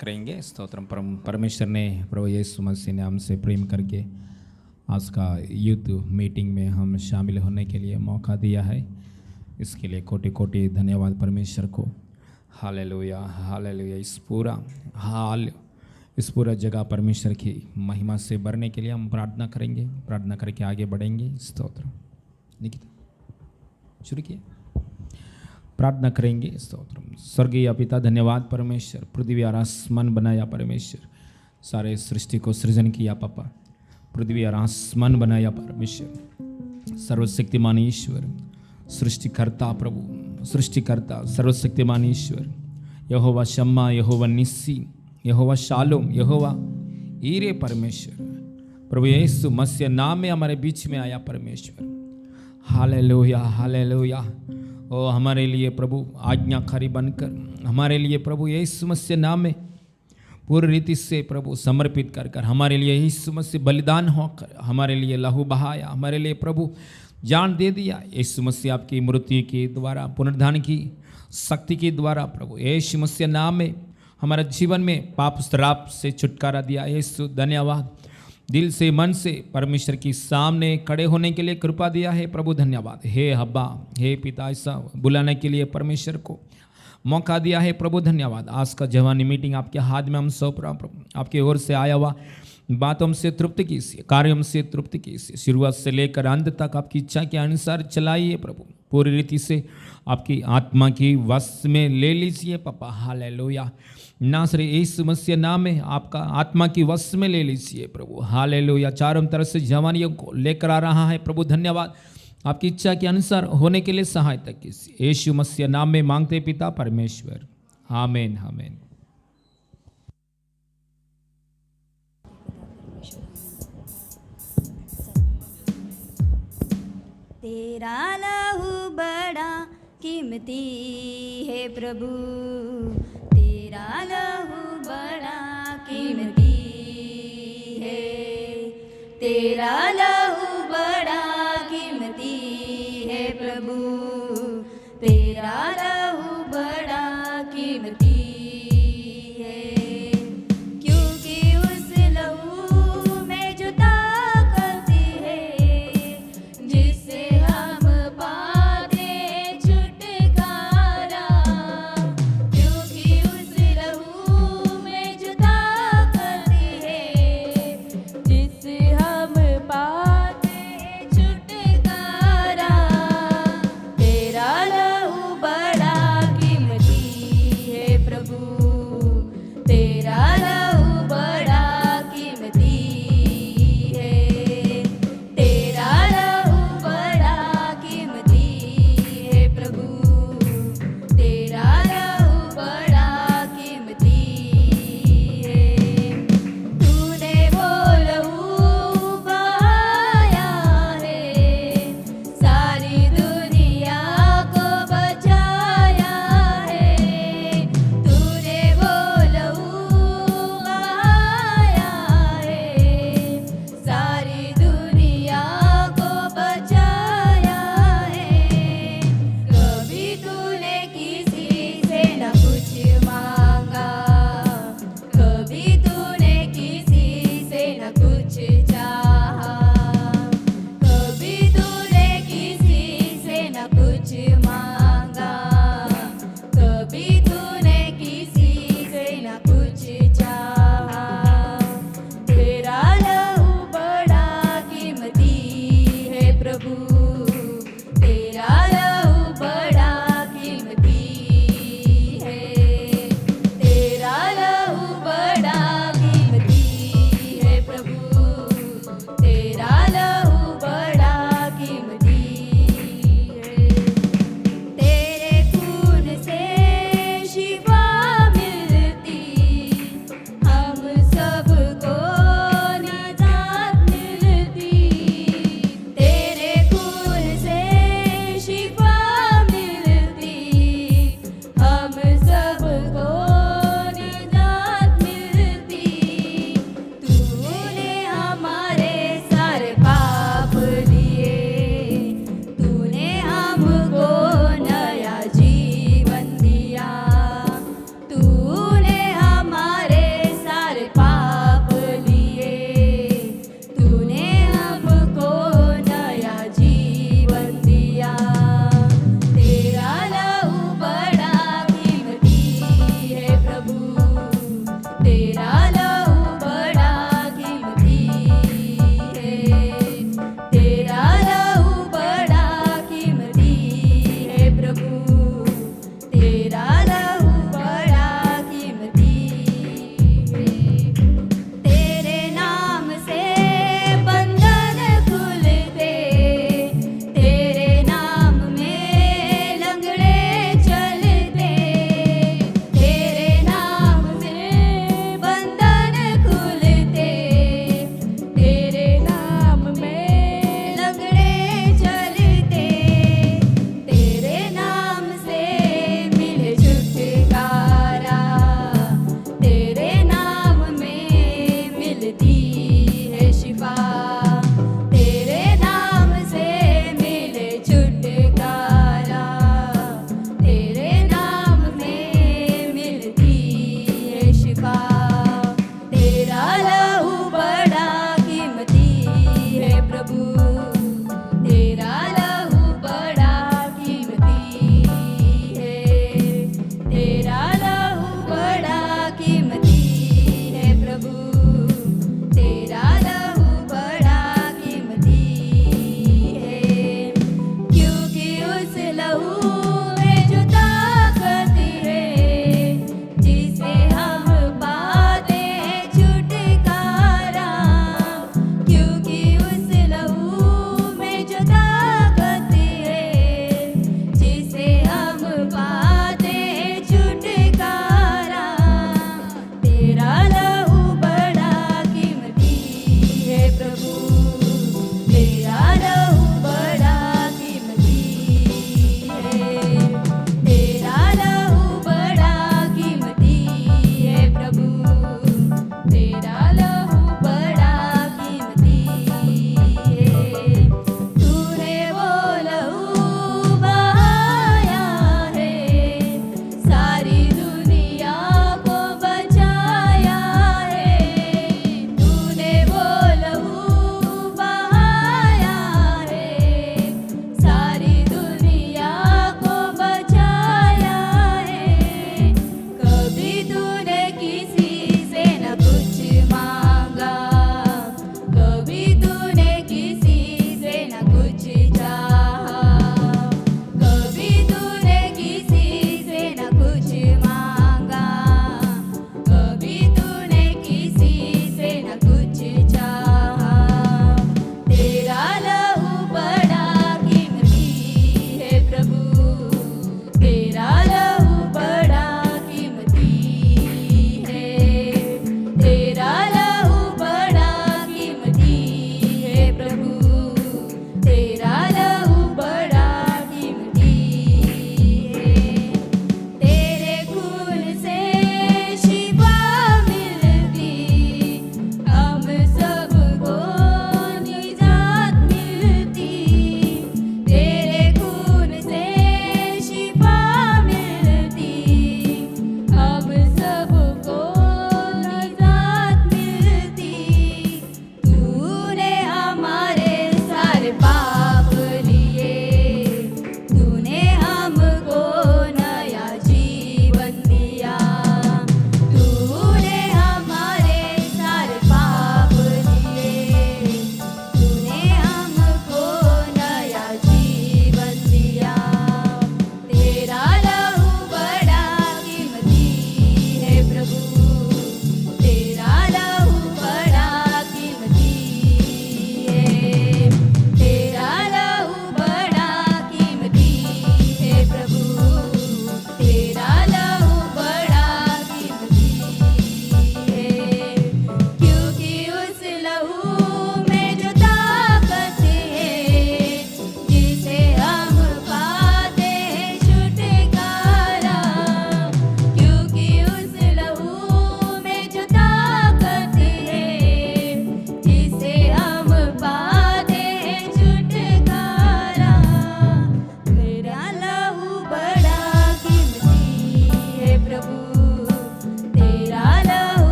करेंगे। स्तोत्रम। परमेश्वर ने, प्रभु यीशु मसीह ने हमसे प्रेम करके आज का यूथ मीटिंग में हम शामिल होने के लिए मौका दिया है। इसके लिए कोटि कोटि धन्यवाद परमेश्वर को। Hallelujah, hallelujah. इस पूरा जगह परमेश्वर की महिमा से भरने के लिए हम प्रार्थना करेंगे। प्रार्थना करके आगे बढ़ेंगे। स्तोत्र। निकिता शुरू किया, प्रार्थना करेंगे। स्तोत्र। स्वर्गीय पिता, धन्यवाद परमेश्वर। पृथ्वी और आसमान बनाया परमेश्वर, सारे सृष्टि को सृजन किया पापा। पृथ्वी और आसमान बनाया परमेश्वर, सर्वशक्तिमान ईश्वर, सृष्टिकर्ता प्रभु, सृष्टिकर्ता, सर्वशक्तिमान ईश्वर, यहोवा शम्मा, यहोवा निस्सी, यहोवा शालोम, यहोवा ईरे परमेश्वर। प्रभु यीशु मसीह नाम में हमारे बीच में आया परमेश्वर। Hallelujah, hallelujah. ओ हमारे लिए प्रभु आज्ञाकारी बनकर, हमारे लिए प्रभु यीशु मसीह नाम में पूरी रीति से प्रभु समर्पित कर कर, हमारे लिए यीशु मसीह बलिदान होकर हमारे लिए लहू बहाया, हमारे लिए प्रभु जान दे दिया। यीशु मसीह आपकी मृत्यु के द्वारा, पुनरुत्थान की शक्ति के द्वारा प्रभु यीशु मसीह नाम में हमारे जीवन में पाप श्राप से छुटकारा दिया। यीशु धन्यवाद। दिल से मन से परमेश्वर की सामने खड़े होने के लिए कृपा दिया है प्रभु, धन्यवाद। हे हब्बा, हे पिता, ऐसा बुलाने के लिए परमेश्वर को मौका दिया है प्रभु, धन्यवाद। आज का जवानी मीटिंग आपके हाथ में हम सौंप रहा प्रभु। आपके ओर से आया हुआ बातों से तृप्त कीजिए, कार्यों से तृप्त कीजिए। शुरुआत से लेकर अंत तक आपकी इच्छा के अनुसार चलाइए प्रभु। पूरी रीति से आपकी आत्मा की वश में ले लीजिए पापा। हालेलुया। नासरी यीशु मसीह नाम में आपका आत्मा की वश में ले लीजिए प्रभु। हालेलुया। चारों तरफ से जवानियों को लेकर आ रहा है प्रभु, धन्यवाद। आपकी इच्छा के अनुसार होने के लिए सहायता कीजिए। यीशु मसीह नाम में मांगते पिता परमेश्वर, आमीन, आमीन। तेरा लहू बड़ा कीमती है प्रभु, तेरा लहू बड़ा कीमती है, तेरा लहू बड़ा कीमती है प्रभु, तेरा लहू बड़ा कीमती है। क्योंकि उस लहू में जो ताकत है, जिससे हम पाते छुटकारा, क्योंकि उस लहू में जो ताकत है, जिससे हम पाते छुटकारा, तेरा लहू बड़ा कीमती है प्रभु, तेरा लहू बड़ा कीमती है, तेरा लहू बड़ा कीमती है प्रभु, तेरा लहू बड़ा कीमती है। तूने वो लहू बहाया है, सारी दुनिया को बचाया है। तूने वो लहू बहाया है, सारी दुनिया को बचाया है। कभी तूने किसी से न कुछ मांगा, कभी तूने किसी से न कुछ चाहा, कभी तूने किसी से न कुछ मांगा, कभी तूने किसी से न कुछ चाहा। तेरा लहू बड़ा कीमती है प्रभु, तेरा लहू बड़ा कीमती है, तेरा लहू बड़ा कीमती है प्रभु,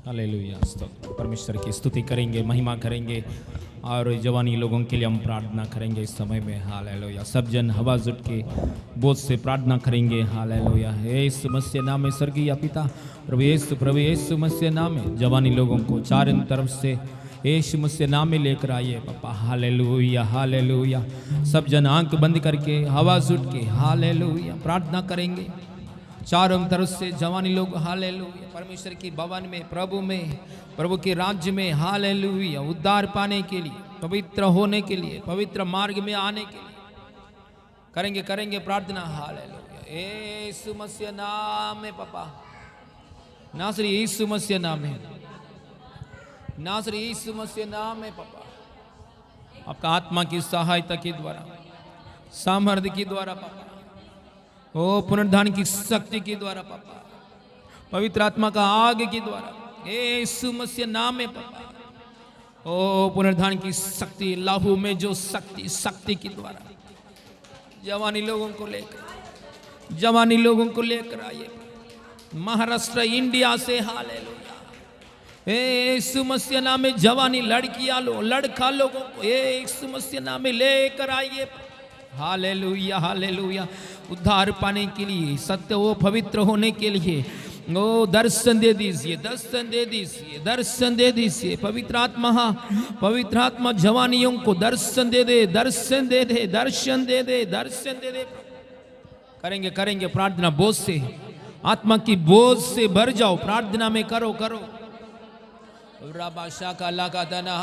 हालेलुया, स्तोत्र। परमेश्वर की स्तुति करेंगे, महिमा करेंगे और जवानी लोगों के लिए हम प्रार्थना करेंगे इस समय में। हालेलुया, सब जन हवा जुट के बोझ से प्रार्थना करेंगे। हालेलुया, यीशु मसीह नाम में स्वर्गीय पिता, प्रभु यीशु मसीह नाम में जवानी लोगों को चारों तरफ से यीशु मसीह नाम में लेकर आइए पापा। Hallelujah, hallelujah. सब जन आंख बंद करके हवा जुट के हालेलुया प्रार्थना करेंगे। चारों तरफ से जवानी लोग हालेलुया परमेश्वर की भवन में, प्रभु के राज्य में हालेलुया उद्धार पाने के लिए, पवित्र होने के लिए, पवित्र मार्ग में आने के लिए करेंगे प्रार्थना। हालेलुया, यीशु मसीह नाम में पापा, नासरी यीशु मसीह नाम में, नासरी यीशु मसीह नाम में पापा, आपका आत्मा की सहायता के द्वारा, सामर्थ्य के द्वारा पापा, ओ पुनरुद्धान की शक्ति के द्वारा पापा, पवित्र आत्मा का आग के द्वारा यीशु मसीह नाम में पापा, ओ पुनरुद्धान की शक्ति, लाहू में जो शक्ति के द्वारा जवानी लोगों को लेकर आइए महाराष्ट्र, इंडिया से। हालेलुया, यीशु मसीह नाम में जवानी लड़का लोगों को यीशु मसीह नाम में लेकर आइए। हालेलुया, हालेलुया, उद्धार पाने के लिए, सत्य वो पवित्र होने के लिए ओ दर्शन दे दीजिए पवित्र आत्मा जवानियों को दर्शन दे दे। करेंगे प्रार्थना, बोझ से, आत्मा की बोझ से भर जाओ, प्रार्थना में करो। राबाशा का लगा दना,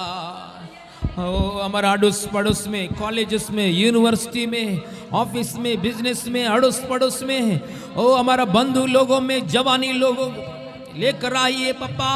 ओ हमारा अड़ोस पड़ोस में, कॉलेजेस में, यूनिवर्सिटी में, ऑफिस में, बिजनेस में, अड़ोस पड़ोस में, ओ हमारा बंधु लोगों में जवानी लोगों लेकर आइए पापा।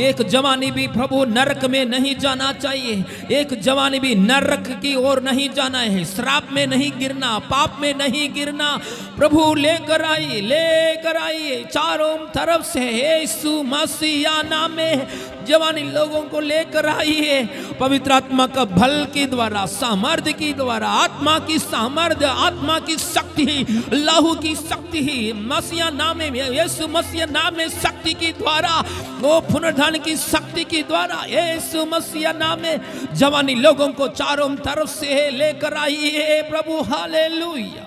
एक जवानी भी प्रभु नरक में नहीं जाना चाहिए, एक जवानी भी नरक की ओर नहीं जाना है, श्राप में नहीं गिरना, पाप में नहीं गिरना। प्रभु लेकर आइए चारों तरफ से यीशु मसीह नाम में जवानी लोगों को लेकर आइए। पवित्र आत्मा का बल के द्वारा, सामर्थ्य के द्वारा, आत्मा की सामर्थ्य, आत्मा की शक्ति, लहू की शक्ति, मसीह नाम में, यीशु मसीह नाम में शक्ति के द्वारा, वो पुनरुद्धान की शक्ति के द्वारा यीशु मसीह नाम में जवानी लोगों को चारों तरफ से लेकर आइए प्रभु। हालेलुया,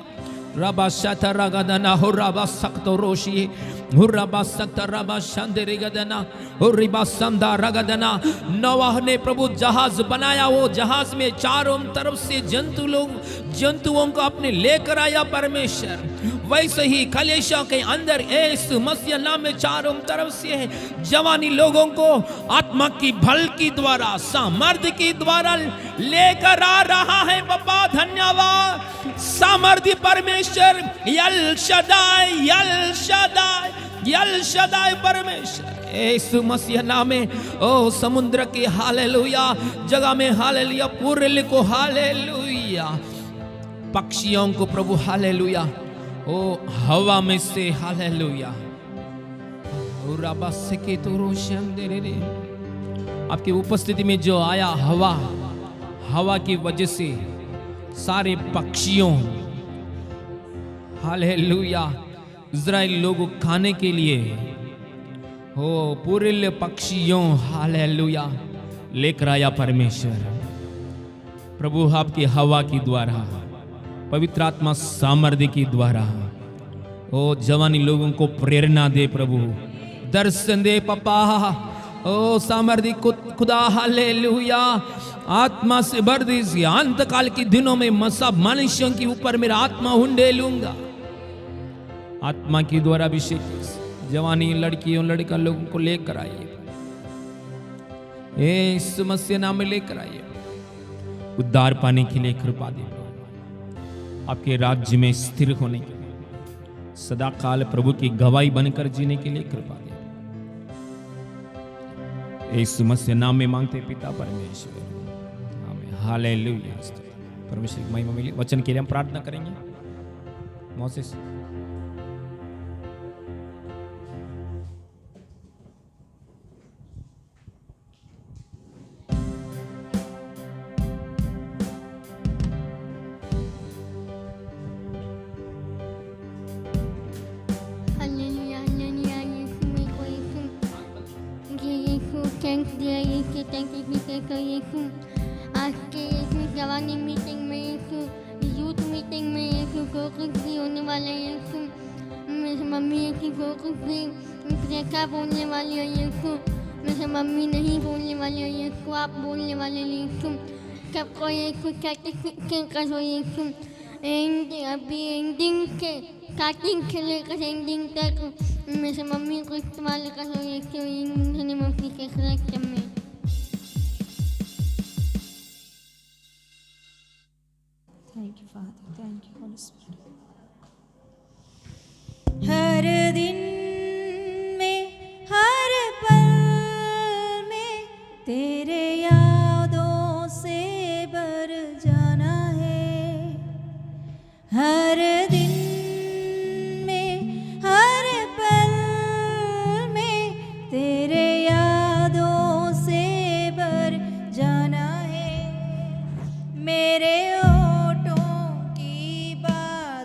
रबा शत रगदना हो, रबा सक्तो रोशी, हुर्रबा सक्त रबा शांदे गदना, हुर्रिबा संदा रगदना। नोआह ने प्रभु जहाज बनाया, वो जहाज में चारों तरफ से जंतुओं को अपने लेकर आया परमेश्वर। वैसे ही कलीसिया के अंदर यीशु मसीह नाम में चारों तरफ से जवानी लोगों को आत्मा की बल की द्वारा, सामर्थ्य की द्वारा लेकर आ रहा है बाबा। धन्यवाद सामर्थ्य परमेश्वर, यल शदाई परमेश्वर यीशु मसीह नाम में। ओ समुद्र के हालेलुया जगह में हालेलुया, पूरे को हालेलुया, पक्षियों को प्रभु हालेलुया, ओ हवा में से हालेलुया, आपकी उपस्थिति में जो आया हवा की वजह से सारे पक्षियों हालेलुया, इज़राइल लोगों खाने के लिए हो पूरे पक्षियों हालेलुया लेकर आया परमेश्वर। प्रभु आपकी हवा की द्वारा, पवित्र आत्मा सामर्थ्य की द्वारा ओ जवानी लोगों को प्रेरणा दे प्रभु, दर्शन दे पापा। ओ सामर्थ्य खुदा हालेलुया, आत्मा से भर दीजिए। अंत काल के दिनों में सब मनुष्यों के ऊपर मेरा आत्मा उंडे लूंगा। आत्मा की द्वारा अभिषेक जवानी लड़कियों लड़का लोगों को लेकर आइए, यीशु मसीह नाम में लेकर आइए। उद्धार पाने के लिए कृपा दे, आपके राज्य में स्थिर होने के लिए, सदा काल प्रभु की गवाही बनकर जीने के लिए कृपा दे। यीशु मसीह नाम में मांगते पिता परमेश्वर, आमीन, हालेलुया। परमेश्वर की महिमा मिले। वचन के लिए हम प्रार्थना करेंगे। मोसेस हालेलुया, हालेलुया, यीशु में कोई सुन थैंक्स दिया यीशु, थैंक यू कहकर यीशु। आज के यीशु जवानी मीटिंग में यीशु, यूथ मीटिंग में यीशु को कुछ भी होने वाला है यीशु। मेरी मम्मी यीशु को कुछ भी क्या बोलने वाली है यीशु। मेरी मम्मी नहीं बोलने वाली है यीशु, आप बोलने वाले यीशु। सबको यीशु सर्टिफिकेट करो यीशु। अभी एंडिंग से स्टार्टिंग से लेकर एंडिंग तक मेरे मम्मी को इस्तेमाल करो यीशु। इन मम्मी के खिलाफ में Thank you, Father. Thank you, Holy Spirit. हर दिन में हर पल में तेरे यादों से भर जाना है। हर दिन में हर पल में तेरे यादों से भर जाना है। मेरे ओठों की बात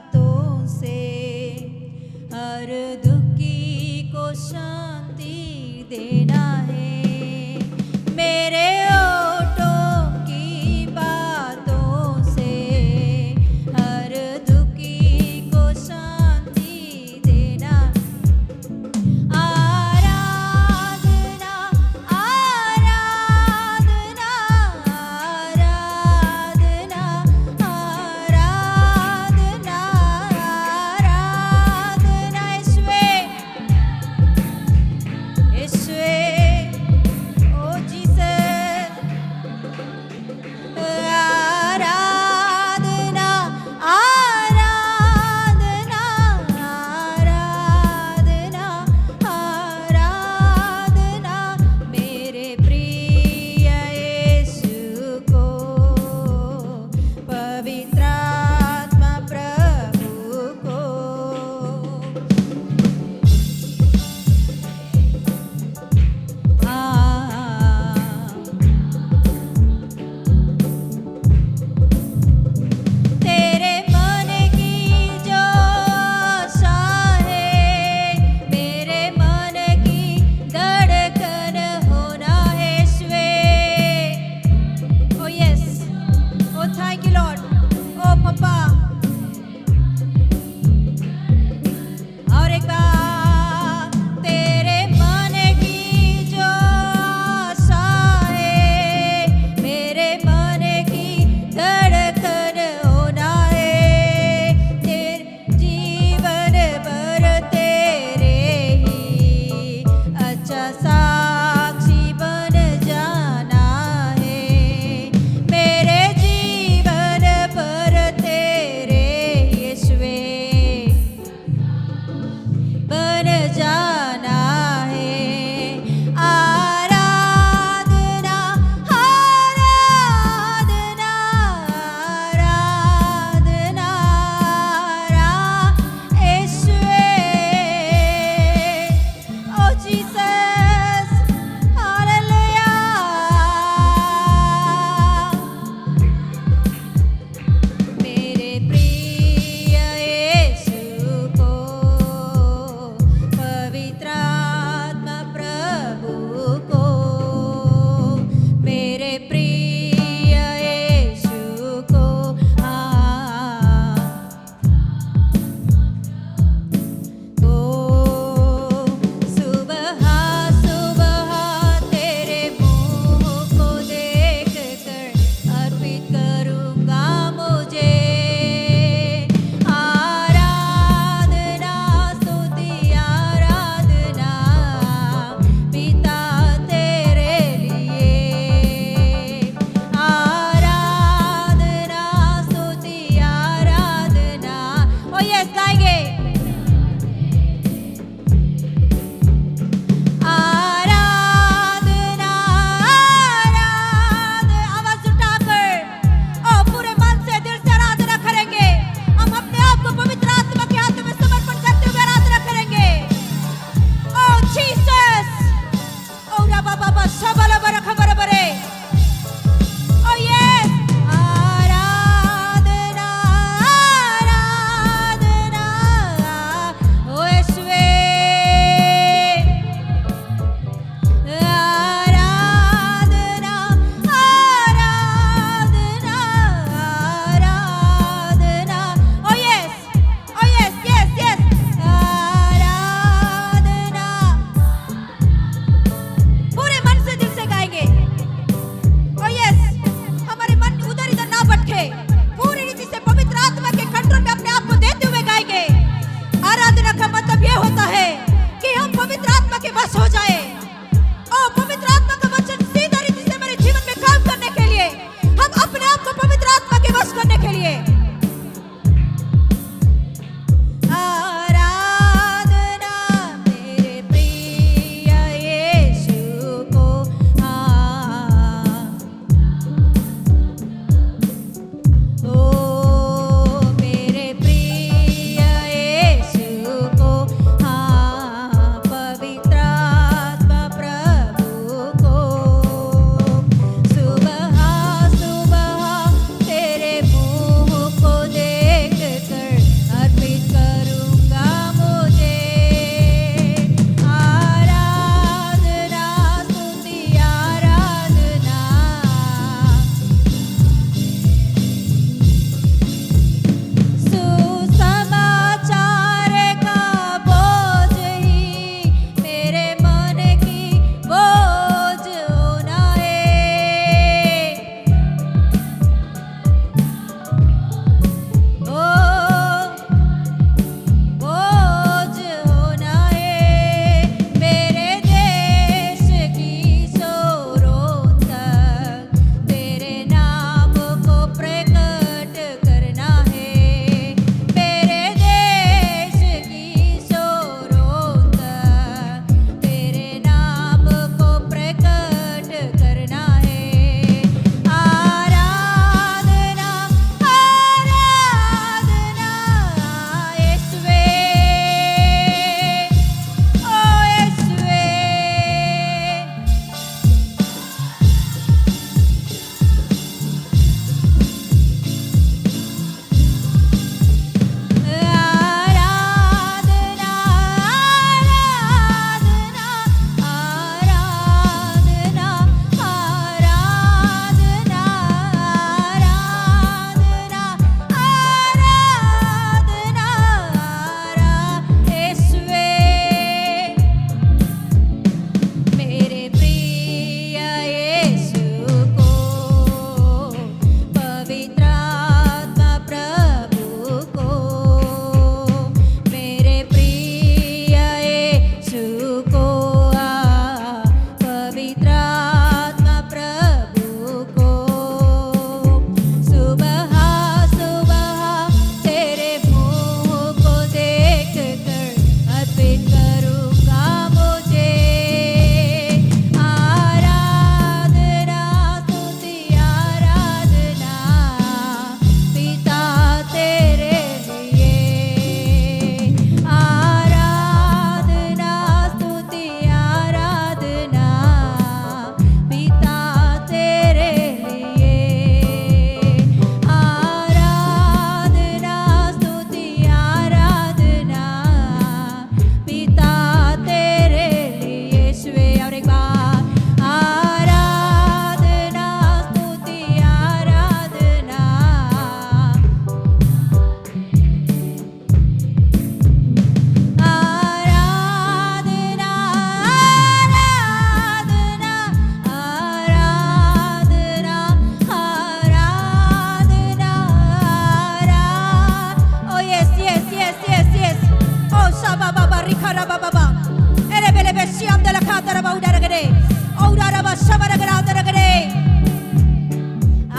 शबरगरादरगरे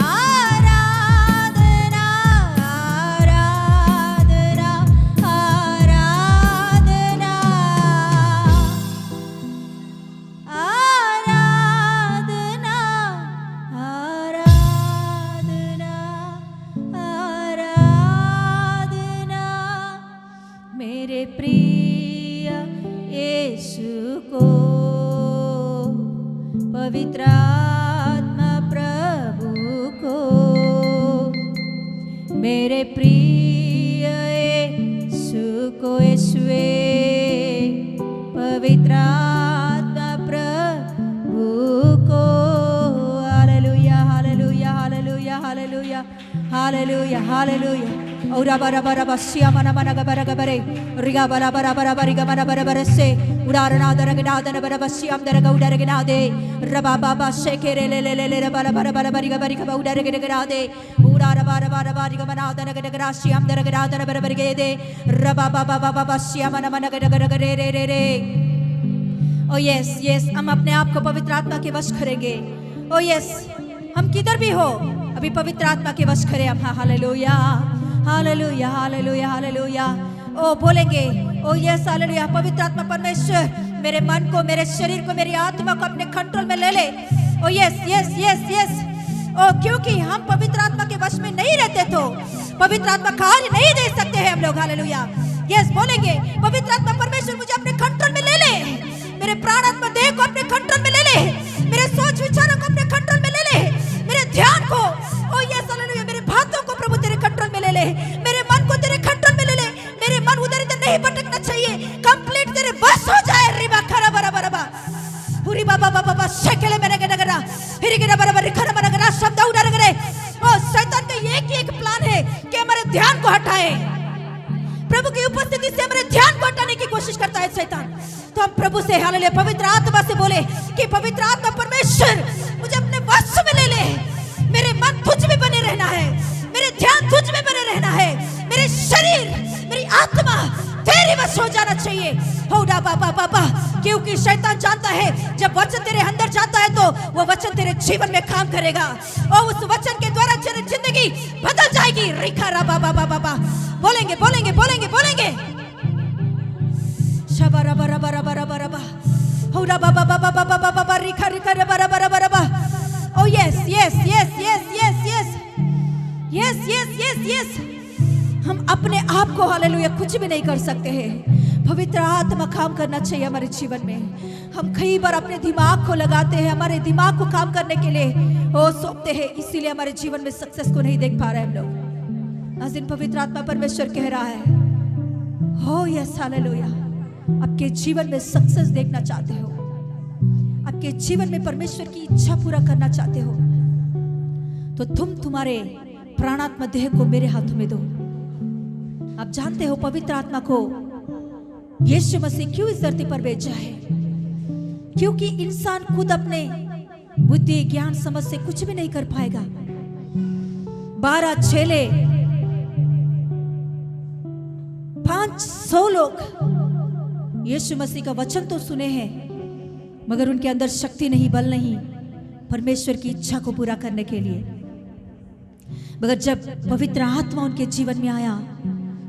आराधना आराधना आराधना आराधना आराधना आराधना मेरे प्रिय यीशु को पवित्र आत्मा प्रभु को मेरे प्रिय यीशु को यीशुवे पवित्र आत्मा प्रभु को hallelujah hallelujah hallelujah hallelujah hallelujah hallelujah औरा बरा बरा बसिया मना मना गबरा गबरे रिगा बरा बरा बरा बरिगा मना बरा बरा से उड़ारना दरगना दन बरा बसियाम दरगा उड़ारगना दे रबा बाबा शेकेरे ले ले ले ले बरा बरा बरा बरिगा बरिगा उड़ारगना दे उड़ारा बरा बरा बरिगा मना दन गडगरा सियाम दरगना दन बरा बरिगे दे रबा बाबा बाबा बसिया मना मना गडगरा रे रे रे रे ओ यस यस हम अपने आप को पवित्र आत्मा के वश करेंगे ओ यस हम किधर भी हो अभी पवित्र आत्मा के वश करें हम हालेलुया हालेलुया हालेलुया हालेलुया ओ बोलेंगे ओ यस हालेलुया पवित्र आत्मा परमेश्वर मेरे मन को मेरे शरीर को मेरी आत्मा को अपने कंट्रोल में ले ले oh yes yes yes yes oh क्योंकि हम पवित्र आत्मा के वश में नहीं रहते तो पवित्र आत्मा कार्य नहीं दे सकते हैं हम लोग हालेलुया यस बोलेंगे पवित्र आत्मा परमेश्वर मुझे अपने कंट्रोल में ले ले मेरे प्राण आत्मा देह को अपने कंट्रोल में ले ले मेरे सोच विचारों को अपने कंट्रोल में ले ले मेरे ध्यान को ओ यस हालेलुया मेरे बातों को प्रभु तेरे कंट्रोल में ले ले मेरे मन को तेरे कंट्रोल में ले ले मेरे मन उधर इधर नहीं भटकना चाहिए कंप्लीट तेरे बस हो जाए रिबा खरा बरा बरा बा पूरी बाबा बाबा बाबा शेकेले मैंने गडगरा फिर गिरा बरा बरा खरा बरा गरा शब्द उड़ा रगरे ओ शैतान का एक प्लान है कि हमारे ध्यान को हटाए प्रभु की उपस्थिति से हमारे ध्यान को हटाने की कोशिश करता है शैतान तो हम प्रभु से हालेलुया पवित्र आत्मा से बोले कि पवित्र आत्मा परमेश्वर मुझे अपने वश में ले ले मेरे मन तुझ में बने रहना है मेरे ध्यान तुझ में बने रहना है मेरे शरीर मेरी आत्मा तेरे वश हो जाना चाहिए हो डा बाबा बाबा क्योंकि शैतान जानता है जब वचन तेरे अंदर जाता है तो वो वचन तेरे जीवन में काम करेगा और उस वचन के द्वारा तेरी जिंदगी बदल जाएगी रिखा रा बाबा बाबा बाबा बोलेंगे बोलेंगे बोलेंगे बोलेंगे शबरा बरा बरा बरा बरा बा हो डा बाबा बाबा बाबा बाबा रिखा रिखा बरा बरा बरा बा Oh yes, yes, yes, yes, yes, yes, yes, yes, yes, yes. हम अपने आप को हालेलुया कुछ भी नहीं कर सकते हैं पवित्र आत्मा काम करना चाहिए हमारे जीवन में हम कई बार अपने दिमाग को लगाते हैं हमारे दिमाग को काम करने के लिए वो सौंपते हैं इसीलिए हमारे जीवन में सक्सेस को नहीं देख पा रहे हम लोग आज दिन पवित्र आत्मा परमेश्वर कह रहा है हो यस हालेलुया आपके जीवन में सक्सेस देखना चाहते हो आपके जीवन में परमेश्वर की इच्छा पूरा करना चाहते हो तो तुम तुम्हारे प्राणात्मा देह को मेरे हाथों में दो आप जानते हो पवित्र आत्मा को यीशु मसीह क्यों इस धरती पर भेजा है क्योंकि इंसान खुद अपने बुद्धि ज्ञान समझ से कुछ भी नहीं कर पाएगा 12 चेले 500 लोग यीशु मसीह का वचन तो सुने हैं मगर उनके अंदर शक्ति नहीं बल नहीं परमेश्वर की इच्छा को पूरा करने के लिए मगर जब पवित्र आत्मा उनके जीवन में आया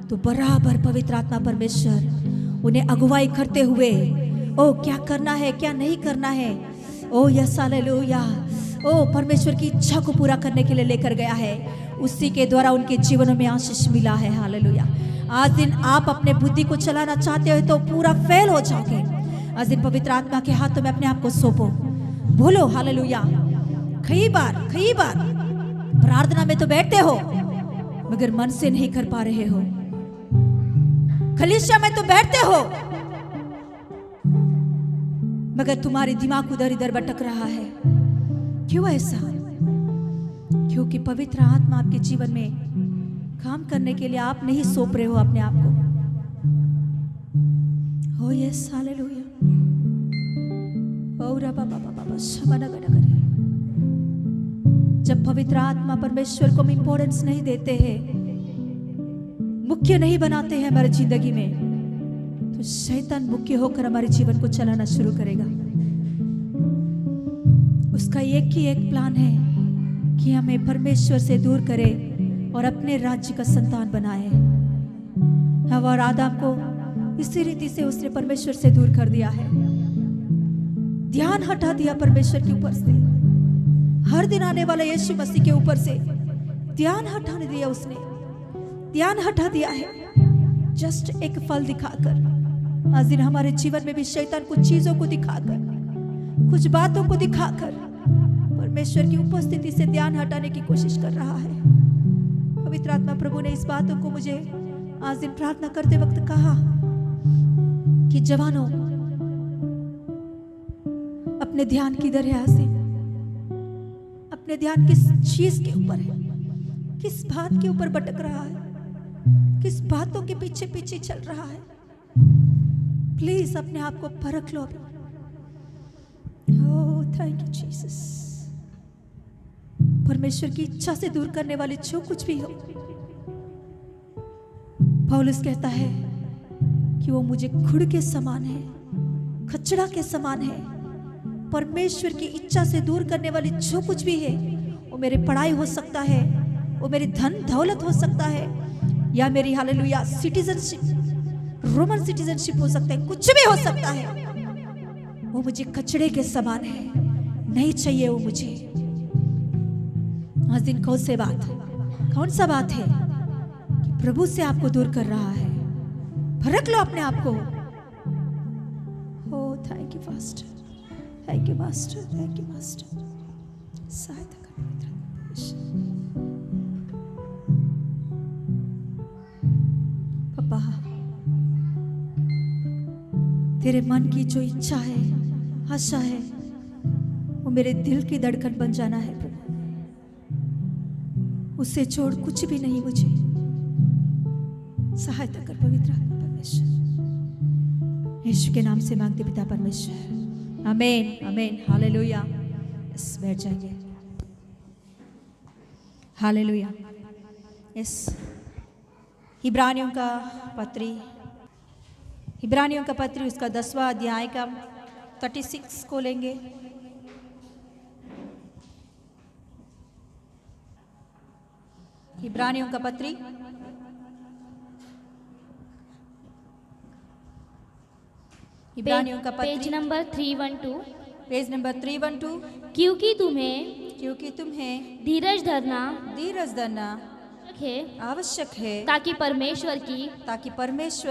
तो बराबर पवित्र आत्मा परमेश्वर उन्हें अगुवाई करते हुए ओ क्या करना है क्या नहीं करना है ओ यस हालेलुया ओ परमेश्वर की इच्छा को पूरा करने के लिए लेकर गया है उसी के द्वारा उनके जीवनों में आशीष मिला है हालेलुया आज दिन आप अपने बुद्धि को चलाना चाहते हो तो पूरा फेल हो जाओगे आज दिन पवित्र आत्मा के हाथों में अपने आप को सौंपो बोलो हालेलुया कई बार प्रार्थना में तो बैठते हो मगर मन से नहीं कर पा रहे हो कलीसिया में तो बैठते हो मगर तुम्हारी दिमाग उधर इधर भटक रहा है क्यों ऐसा क्योंकि पवित्र आत्मा आपके जीवन में काम करने के लिए आप नहीं सौंप रहे हो अपने आप को हो यस हालेलुया औरा बाबा बाबा शबना गना करे जब पवित्र आत्मा परमेश्वर को हम इंपॉर्टेंस नहीं देते हैं मुख्य नहीं बनाते हैं हमारी जिंदगी में तो शैतान मुख्य होकर हमारे जीवन को चलाना शुरू करेगा उसका एक ही एक प्लान है कि हमें परमेश्वर से दूर करे और अपने राज्य का संतान बनाए। हवा और आदम को इसी रीति से उसने परमेश्वर से दूर कर दिया है। ध्यान हटा दिया परमेश्वर के ऊपर से, हर दिन आने वाला यीशु मसीह के ऊपर से ध्यान हटाने दिया उसने, ध्यान हटा दिया है जस्ट एक फल दिखाकर। आज दिन हमारे जीवन में भी शैतान कुछ चीजों को दिखाकर, कुछ बातों को दिखाकर परमेश्वर की उपस्थिति से ध्यान हटाने की कोशिश कर रहा है। पवित्र आत्मा प्रभु ने इस बातों को मुझे आज दिन प्रार्थना करते वक्त कहा कि जवानों, अपने ध्यान किधर है? आज दिन अपने ध्यान किस चीज के ऊपर है? किस बात के ऊपर भटक रहा है? किस बातों के पीछे पीछे चल रहा है? प्लीज अपने आप को परख लो। Oh thank you Jesus. परमेश्वर की इच्छा से दूर करने वाले जो कुछ भी हो, पौलुस कहता है कि वो मुझे खुड़ के समान है, खचड़ा के समान है। परमेश्वर की इच्छा से दूर करने वाली जो कुछ भी है, वो मेरी पढ़ाई हो सकता है, वो मेरी धन दौलत हो सकता है, या मेरी हालेलुया सिटीजनशिप, रोमन सिटीजनशिप हो सकता है, कुछ भी हो सकता है। वो मुझे कचड़े के समान है, नहीं चाहिए वो मुझे। आज दिन कौन सा बात है कि प्रभु से आपको दूर कर रहा है? परख लो अपने आप को। Oh thank you master, thank you master, thank you master. सहायता कर पापा, तेरे मन की जो इच्छा है, आशा है, वो मेरे दिल की धड़कन बन जाना है प्रभु। उससे छोड़ कुछ भी नहीं मुझे। सहायता कर पवित्र आत्मा परमेश्वर, यीशु के नाम से मांगते पिता परमेश्वर, आमीन आमीन। हालेलुया। यस, बैठ जाइए। हालेलुया। यस, इब्रानियों का पत्री उसका 10वां अध्याय का 36 को लेंगे। इब्रानियों का पत्री पेज नंबर 312, पेज नंबर 312। क्योंकि तुम्हें धीरज धरना आवश्यक है ताकि परमेश्वर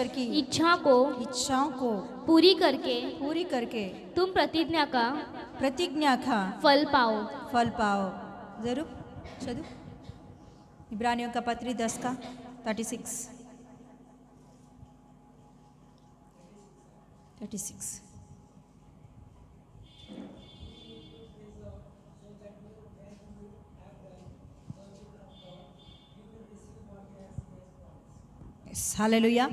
की इच्छाओं को पूरी करके तुम प्रतिज्ञा का फल पाओ। जरूर चलो। इब्रानियों का पत्री 10 का 36। हालेलुया।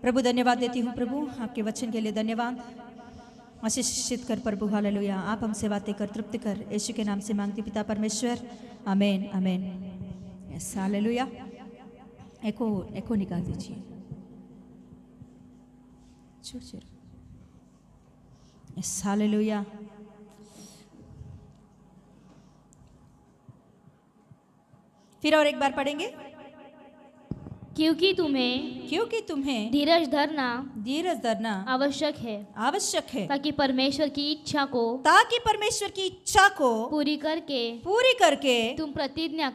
प्रभु धन्यवाद देती हूँ प्रभु, आपके वचन के लिए धन्यवाद। आशीषित कर प्रभु, हालेलुया। आप हमसे बातें कर, तृप्त कर, यीशु के नाम से मांगती पिता परमेश्वर, आमीन आमीन। Yes, hallelujah. एको निकाल दीजिए। Yes, hallelujah. फिर और एक बार पढ़ेंगे। क्योंकि तुम्हें धीरज धरना आवश्यक है ताकि परमेश्वर की इच्छा को पूरी करके तुम प्रतिज्ञा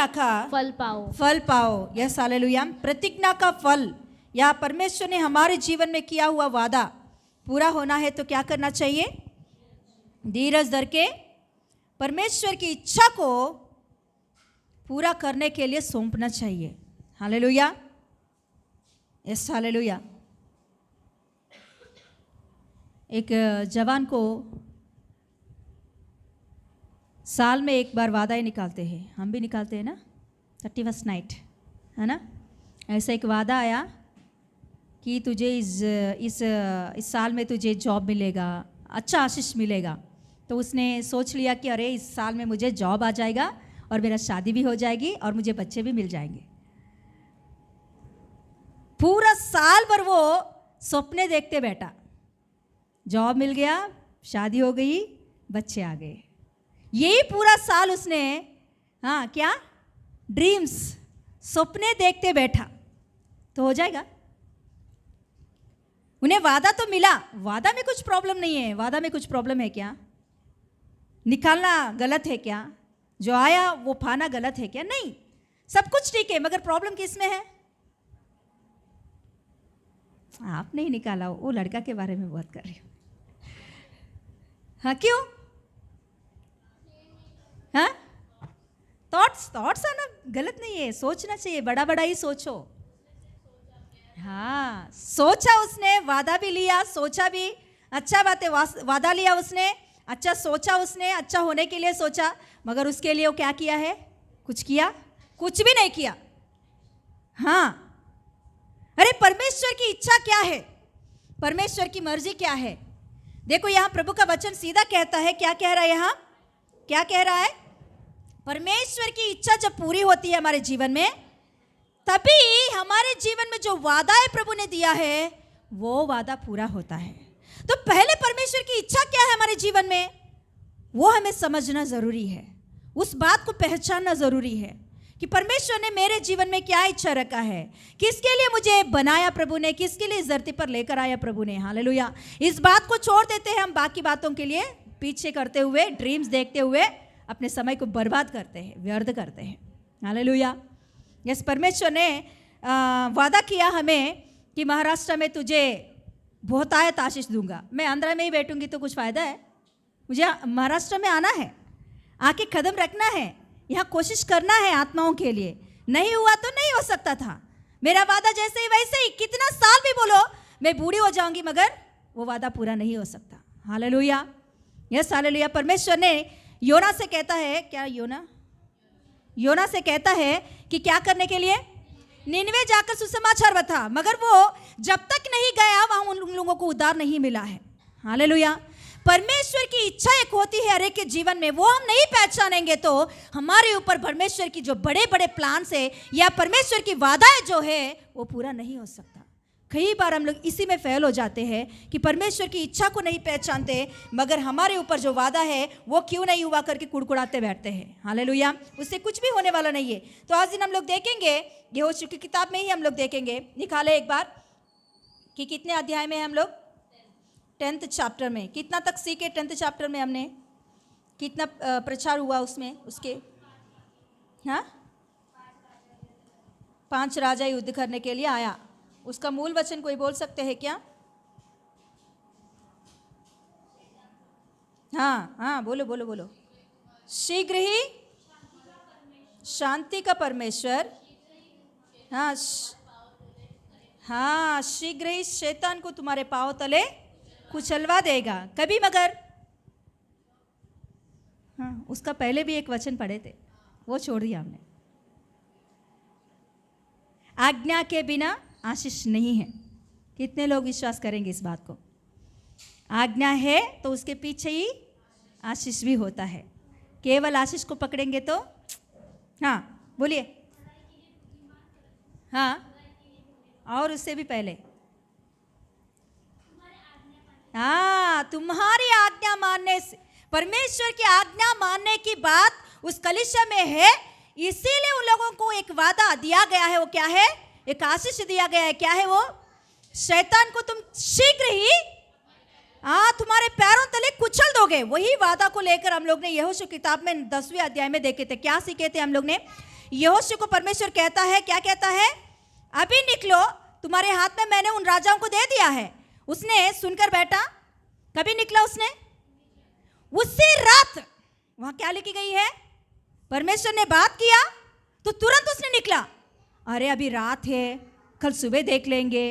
का फल पाओ। Yes, hallelujah. प्रतिज्ञा का फल, या परमेश्वर ने हमारे जीवन में किया हुआ वादा पूरा होना है तो क्या करना चाहिए? धीरज धर के परमेश्वर की इच्छा को पूरा करने के लिए सौंपना चाहिए। हालेलुया। Yes, hallelujah. एक जवान को साल में एक बार वादा ही निकालते हैं, हम भी निकालते हैं ना, 31st नाइट, है ना। ऐसा एक वादा आया कि तुझे इस साल में तुझे जॉब मिलेगा, अच्छा आशीष मिलेगा। तो उसने सोच लिया कि अरे इस साल में मुझे जॉब आ जाएगा और मेरा शादी भी हो जाएगी और मुझे बच्चे भी मिल जाएंगे। पूरा साल भर वो सपने देखते बैठा, जॉब मिल गया, शादी हो गई, बच्चे आ गए। यही पूरा साल उसने हाँ क्या ड्रीम्स सपने देखते बैठा तो हो जाएगा। उन्हें वादा तो मिला, वादा में कुछ प्रॉब्लम नहीं है। वादा में कुछ प्रॉब्लम है क्या? निकालना गलत है क्या? जो आया वो पाना गलत है क्या? नहीं, सब कुछ ठीक है, मगर प्रॉब्लम किस में है? आप नहीं निकाला, वो लड़का के बारे में बात कर रही हूँ। हाँ क्यों? हाँ थॉट्स आना गलत नहीं है, सोचना चाहिए, बड़ा बड़ा ही सोचो। हाँ सोचा उसने, वादा भी लिया, सोचा भी, अच्छा बात है, वादा लिया उसने, अच्छा सोचा उसने, अच्छा होने के लिए सोचा, मगर उसके लिए वो क्या किया है? कुछ किया? कुछ भी नहीं किया। हाँ अरे परमेश्वर की इच्छा क्या है? परमेश्वर की मर्जी क्या है? देखो यहाँ प्रभु का वचन सीधा कहता है, क्या कह रहा है यहाँ? क्या कह रहा है? परमेश्वर की इच्छा जब पूरी होती है हमारे जीवन में, तभी हमारे जीवन में जो वादा है प्रभु ने दिया है वो वादा पूरा होता है। तो पहले परमेश्वर की इच्छा क्या है हमारे जीवन में, वो हमें समझना जरूरी है, उस बात को पहचानना जरूरी है कि परमेश्वर ने मेरे जीवन में क्या इच्छा रखा है, किसके लिए मुझे बनाया प्रभु ने, किसके लिए इस धरती पर लेकर आया प्रभु ने। हालेलुया। इस बात को छोड़ देते हैं हम, बाकी बातों के लिए पीछे करते हुए, ड्रीम्स देखते हुए अपने समय को बर्बाद करते हैं, व्यर्थ करते हैं। हालेलुया। यस, परमेश्वर ने वादा किया हमें कि महाराष्ट्र में तुझे बहुतायत आशीष दूंगा। मैं आंध्रा में ही बैठूंगी तो कुछ फ़ायदा है? मुझे महाराष्ट्र में आना है, आके कदम रखना है, यहाँ कोशिश करना है आत्माओं के लिए। नहीं हुआ तो नहीं हो सकता था, मेरा वादा जैसे ही वैसे ही, कितना साल भी बोलो मैं बूढ़ी हो जाऊंगी, मगर वो वादा पूरा नहीं हो सकता। हालेलुया। Yes hallelujah. परमेश्वर ने योना से कहता है, क्या योना से कहता है कि क्या करने के लिए? निनवे जाकर सुसमाचार बता, मगर वो जब तक नहीं गया वहां उन लोगों को उद्धार नहीं मिला है। हालेलुया। परमेश्वर की इच्छा एक होती है हर एक के जीवन में, वो हम नहीं पहचानेंगे तो हमारे ऊपर परमेश्वर की जो बड़े बड़े प्लान है या परमेश्वर की वादाएं जो है वो पूरा नहीं हो सकता। कई बार हम लोग इसी में फेल हो जाते हैं कि परमेश्वर की इच्छा को नहीं पहचानते, मगर हमारे ऊपर जो वादा है वो क्यों नहीं हुआ करके कुड़कुड़ाते बैठते हैं। हालेलुया। उससे कुछ भी होने वाला नहीं है। तो आज दिन हम लोग देखेंगे, यहोशू की किताब में ही हम लोग देखेंगे, निकाले एक बार कि कितने अध्याय में हम लोग? 10th चैप्टर में। कितना तक सीखे 10th चैप्टर में हमने? कितना प्रचार हुआ उसमें उसके? हाँ 5 राजा युद्ध करने के लिए आया। उसका मूल वचन कोई बोल सकते हैं क्या? हाँ हाँ बोलो बोलो बोलो। शीघ्र ही शांति का परमेश्वर, हाँ हाँ शीघ्र ही शैतान को तुम्हारे पांव तले कुचलवा देगा कभी, मगर हाँ उसका पहले भी एक वचन पढ़े थे, वो छोड़ दिया हमने। आज्ञा के बिना आशीष नहीं है। कितने लोग विश्वास करेंगे इस बात को? आज्ञा है तो उसके पीछे ही आशीष भी होता है। केवल आशीष को पकड़ेंगे तो, हाँ बोलिए। हाँ और उससे भी पहले, हाँ तुम्हारी आज्ञा मानने से, परमेश्वर की आज्ञा मानने की बात उस कलीसिया में है, इसीलिए उन लोगों को एक वादा दिया गया है। वो क्या है? एक आशीष दिया गया है। क्या है वो? शैतान को तुम शीघ्र ही तुम्हारे पैरों तले कुचल दोगे। वही वादा को लेकर हम लोग ने यहोशू किताब में 10वें अध्याय में देखे थे। क्या सीखे थे हम लोग ने? यहोशू को परमेश्वर कहता है, क्या कहता है? अभी निकलो, तुम्हारे हाथ में मैंने उन राजाओं को दे दिया है। उसने सुनकर बैठा, कभी निकला उसने? उसी रात वहां क्या लिखी गई है? परमेश्वर ने बात किया तो तुरंत उसने निकला। अरे अभी रात है, कल सुबह देख लेंगे,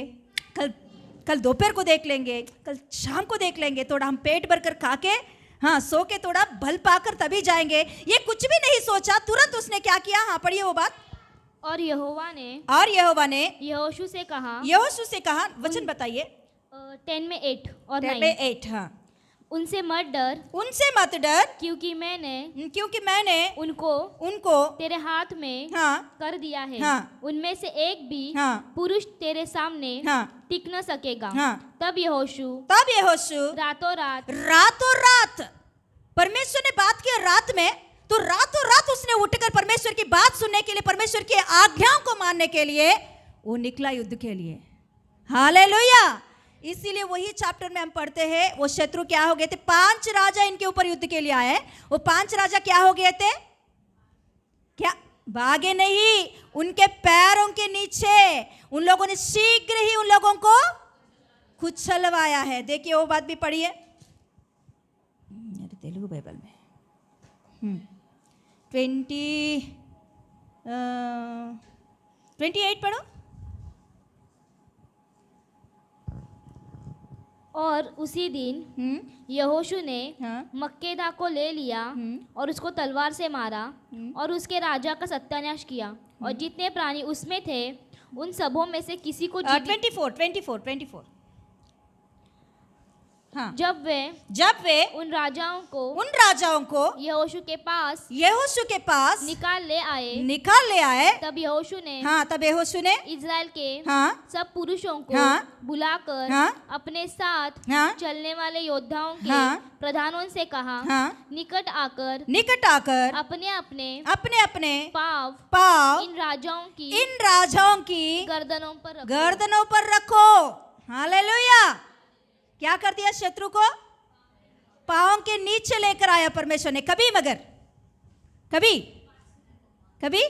कल दोपहर को देख लेंगे, कल शाम को देख लेंगे, थोड़ा हम पेट भर कर खा के, हाँ सो के थोड़ा बल पाकर तभी जाएंगे। ये कुछ भी नहीं सोचा, तुरंत उसने क्या किया? हाँ पढ़िए वो बात। और यहोवा ने यहोशू से कहा, वचन बताइए। 10 में 8 और 9 में 8। हाँ उनसे मत डर, क्योंकि मैंने उनको तेरे हाथ में कर दिया है। उनमें से एक भी पुरुष तेरे सामने टिक न सकेगा। तब यहोशू रातों रात बात सुनने के लिए, परमेश्वर की आज्ञाओं को मानने के लिए वो निकला युद्ध के लिए। हालेलुया। इसीलिए वही चैप्टर में हम पढ़ते हैं, वो शत्रु क्या हो गए थे? 5 राजा इनके ऊपर युद्ध के लिए आए। वो 5 राजा क्या हो गए थे? क्या भागे नहीं, उनके पैरों के नीचे उन लोगों ने शीघ्र ही उन लोगों को कुचलवाया है। देखिए वो बात भी पढ़िए तेलुगु बाइबल में 28 पढ़ो। और उसी दिन यहोशू ने मक्केदा को ले लिया और उसको तलवार से मारा और उसके राजा का सत्यानाश किया और जितने प्राणी उसमें थे उन सबों में से किसी को 24 हाँ। जब वे उन राजाओं को यहोशू के पास निकाल ले आए तब यहोशू ने इज़राइल के सब पुरुषों को बुलाकर अपने साथ चलने वाले योद्धाओं के प्रधानों से कहा, निकट आकर अपने अपने पाँव इन राजाओं की गर्दनों पर रखो। हालेलुया। क्या कर दिया? शत्रु को पांव के नीचे लेकर आया परमेश्वर ने। कभी